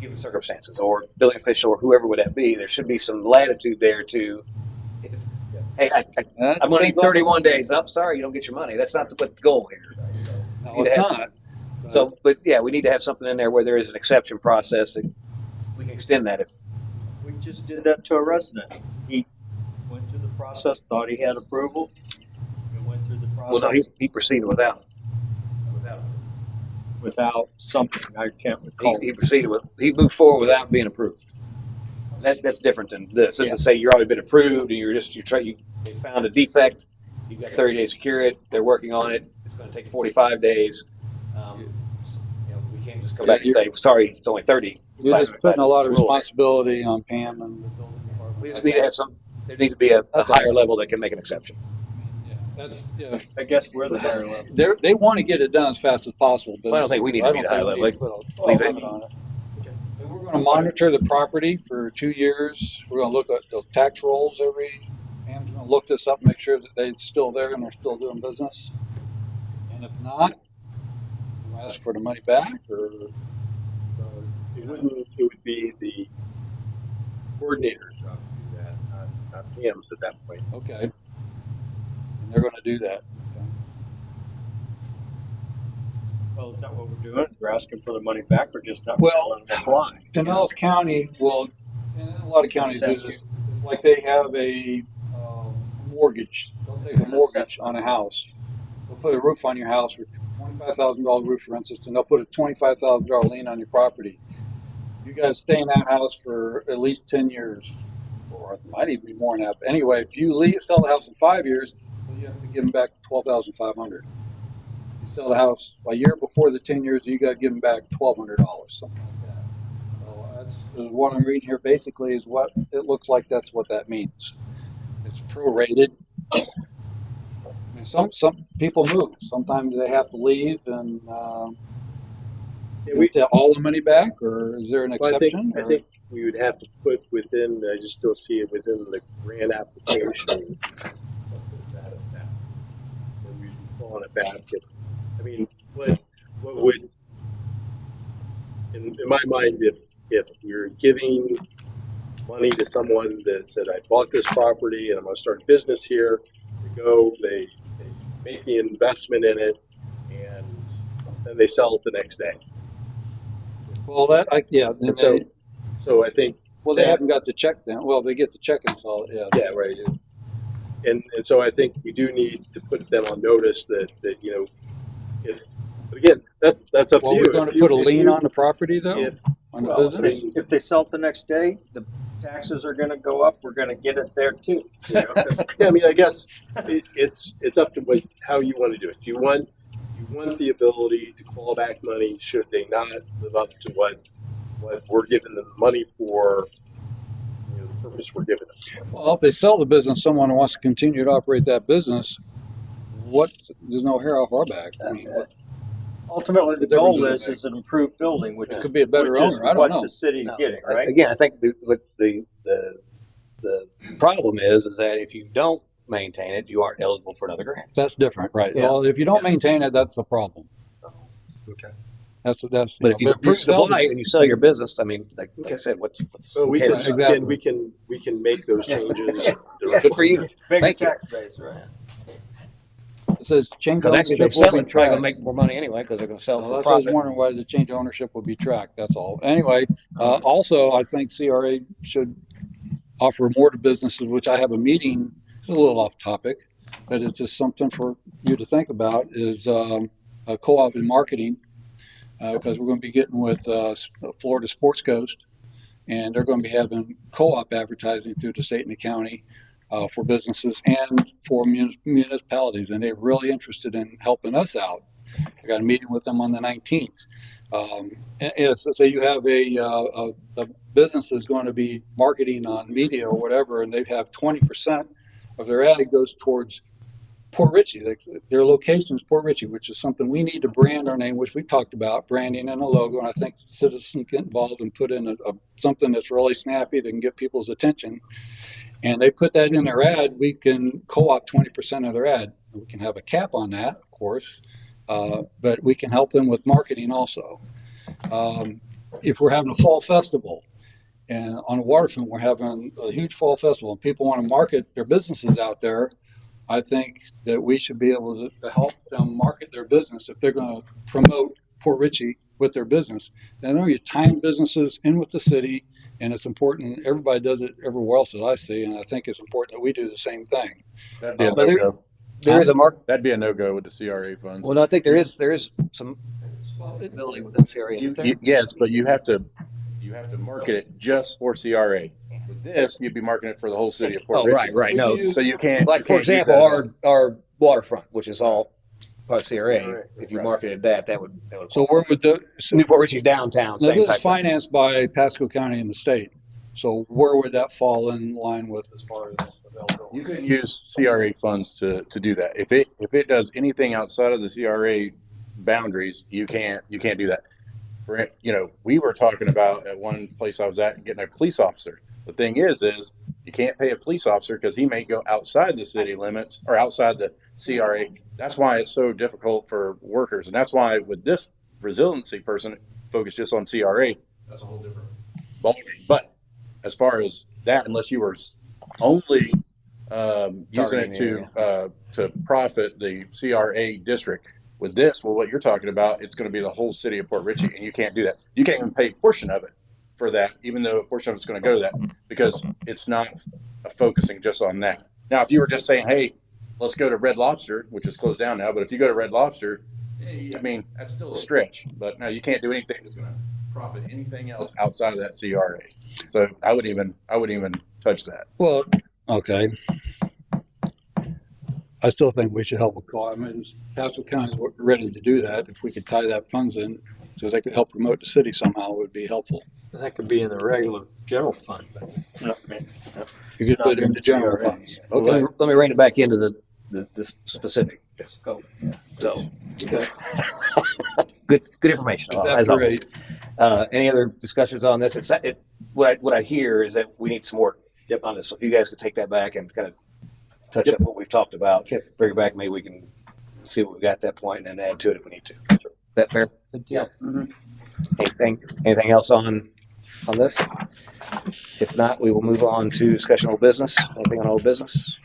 given circumstances, or building official, or whoever would that be. There should be some latitude there to, if it's, hey, I'm going to need 31 days. I'm sorry, you don't get your money. That's not the goal here. No, need it's to have- not. So, but yeah, we need to have something in there where there is an exception process that we can extend that if. We just did that to a resident. He went through the process, thought he had approval. We went through the Well, process no, he proceeded without. without something. I can't recall. He moved forward without being approved. That's different than this. This is say you're already been approved, and they found a defect. You've got 30 days to cure it. They're working on it. It's going to take 45 days. We can't just come back and say, sorry, it's only 30. You're just putting a lot of Rule. responsibility on Pam and the building department. We just need to have there needs to be a higher level that can make an exception. Yeah. I guess we're the higher level. They want to get it done as fast as possible, but Well, I don't think we need to be the higher level. we need to put a Leave it. limit on it. But we're going to monitor the property for 2 years. We're going to look at the tax rolls Pam's going to look this up, make sure that they're still there and they're still doing business. And if not, we'll ask for the money back, or it would be the coordinator's job to do that, not Pam's at that point. okay. And they're going to do that. Well, is that what we're doing? We're asking for the money back, or just not Well, letting them apply? Pinellas County will, and a lot of counties do this, it's like they have a mortgage. They'll take a mortgage on a house. They'll put a roof on your house for $25,000 roof, for instance, and they'll put a $25,000 lien on your property. You got to stay in that house for at least 10 years, or or it might even be more than that. But anyway, if you sell the house in 5 years, well, you have to give them back $12,500. You sell the house a year before the 10 years, you got to give them back $1,200, something like that. So that's is what I'm reading here. Basically, is what it looks like. That's what that means. It's prorated. I mean, some people move. Sometimes they have to leave, and to all the money back, or is there an Well, exception? I think we would have to put within, I just don't see it within the grant application, something to that effect. And we'd be calling it back if, I mean, what would, in my mind, if you're giving money to someone that said, I bought this property and I'm going to start a business here, they make the investment in it, and then they sell it the next day. Well, And so I think, they haven't got the check then. Well, they get the check and so yeah, right. And so I think we do need to put them on notice that but again, that's up Well, to you. we're going to put a lien on the property though, on the Well, business. if they sell it the next day, the taxes are going to go up. We're going to get it there too. You know, 'cause Yeah, I mean, I guess it's up to how you want to do it. Do you want the ability to call back money should they not live up to what we're giving them money for, the purpose we're giving them? Well, if they sell the business, someone wants to continue to operate that business, there's no hair off our back. I mean, ultimately, the They're goal doing is an improved building, which it could be a better which is owner. I don't what know. the city's getting, right? Again, I think the problem is that if you don't maintain it, you aren't eligible for another grant. That's different, right? Yeah. Well, if you don't maintain it, that's a problem. Okay. That's. But if you improve the blight and you sell your business, I mean, like I said, what's So we can exactly. again, we can make those changes. good for you. Bigger Thank you. tax base, right? It says change Because actually, if they ownership sell will it, be they're going to tracked. make more money anyway because they're going to sell it Well, for that's what I was profit. wondering why the change of ownership will be tracked. That's all. Anyway, also I think CRA should offer more to businesses, which I have a meeting, a little off topic, but it's just something for you to think about, is a co-op in marketing, because we're going to be getting with Florida Sports Coast, and they're going to be having co-op advertising through the state and the county for businesses and for municipalities, and they're really interested in helping us out. I got a meeting with them on the 19th. So say you have a business that's going to be marketing on media or whatever, and they have 20% of their ad goes towards Port Richey. Their location is Port Richey, which is something we need to brand our name, which we've talked about, branding and a logo. And I think citizens get involved and put in something that's really snappy that can get people's attention. And they put that in their ad. We can co-op 20% of their ad. We can have a cap on that, of course, but we can help them with marketing also. If we're having a fall festival, and on the waterfront, we're having a huge fall festival, and people want to market their businesses out there, I think that we should be able to help them market their business if they're going to promote Port Richey with their business. And I know you time businesses in with the city, and it's important. Everybody does it everywhere else that I see, and I think it's important that we do the same thing. That'd be a But no-go. there is a market. That'd be a no-go with the CRA funds. Well, no, I think there is some ability within CRA. Isn't there? Yes, but you have to market it just for CRA. With this, you'd be marketing it for the whole city of Port Richey. right. No, So you can't. like you for can't use example, that. our waterfront, which is all part of CRA. CRA, If you right. marketed that would. So where would Newport Richey's downtown, now same this type is thing. financed by Pasco County and the state. So where would that fall in line with as far as availability? You can use CRA funds to do that. If it does anything outside of the CRA boundaries, you can't do that. We were talking about at one place I was at getting a police officer. The thing is you can't pay a police officer because he may go outside the city limits or outside the CRA. That's why it's so difficult for workers, and that's why with this resiliency person focused just on CRA, that's a whole different ballgame. But as far as that, unless you were only using it to profit the CRA district. With this, what you're talking about, it's going to be the whole city of Port Richey, and you can't do that. You can't even pay a portion of it for that, even though a portion of it's going to go to that, because it's not focusing just on that. Now, if you were just saying, hey, let's go to Red Lobster, which is closed down now, but if you go to Red Lobster, I mean, that's still a stretch. But no, you can't do anything that's going to profit anything else outside of that CRA. So I wouldn't even touch that. Well, okay. I still think we should help with cost. I mean, Pasco County's ready to do that. If we could tie that funds in so they could help promote the city somehow, it would be helpful. That could be in the regular general fund. You could put it in the general CRA. funds. Well, Okay. let me rein it back into the specific scope. So, Okay. good information. As That's always. great. Any other discussions on this? What I hear is that we need some work on this. So if you guys could take that back and kind of touch up what we've talked about, bring it back, maybe we can see what we've got at that point and then add to it if we need to. Is that fair? Yes. Anything else on this? If not, we will move on to discussion old business. Anything on old business?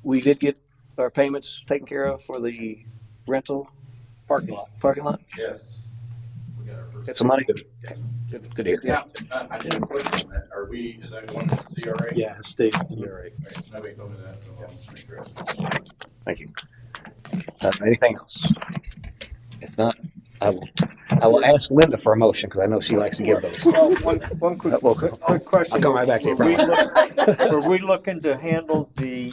We did get our payments taken care of for the rental Parking lot. Yes. We got our first. Get some money. Good to hear. Yeah, I did a question on that. Is that one in the CRA? Yeah, state CRA. Nobody told me that. So I'll make sure. Thank you. Anything else? If not, I will ask Linda for a motion because I know she likes to give those. Well, one quick question. I'll come right back to you. Were we looking to handle the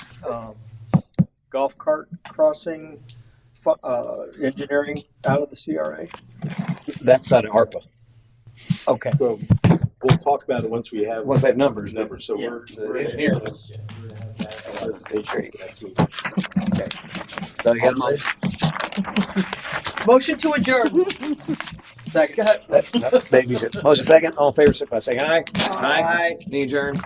golf cart crossing engineering out of the CRA? That's out of ARPA. Okay. So we'll talk about it once we have Once we have numbers. numbers. So Yeah. we're engineer. presentation next week. So you got a motion? Motion to adjourn. Second. Motion second. All in favor, say aye. Aye. Need adjourn.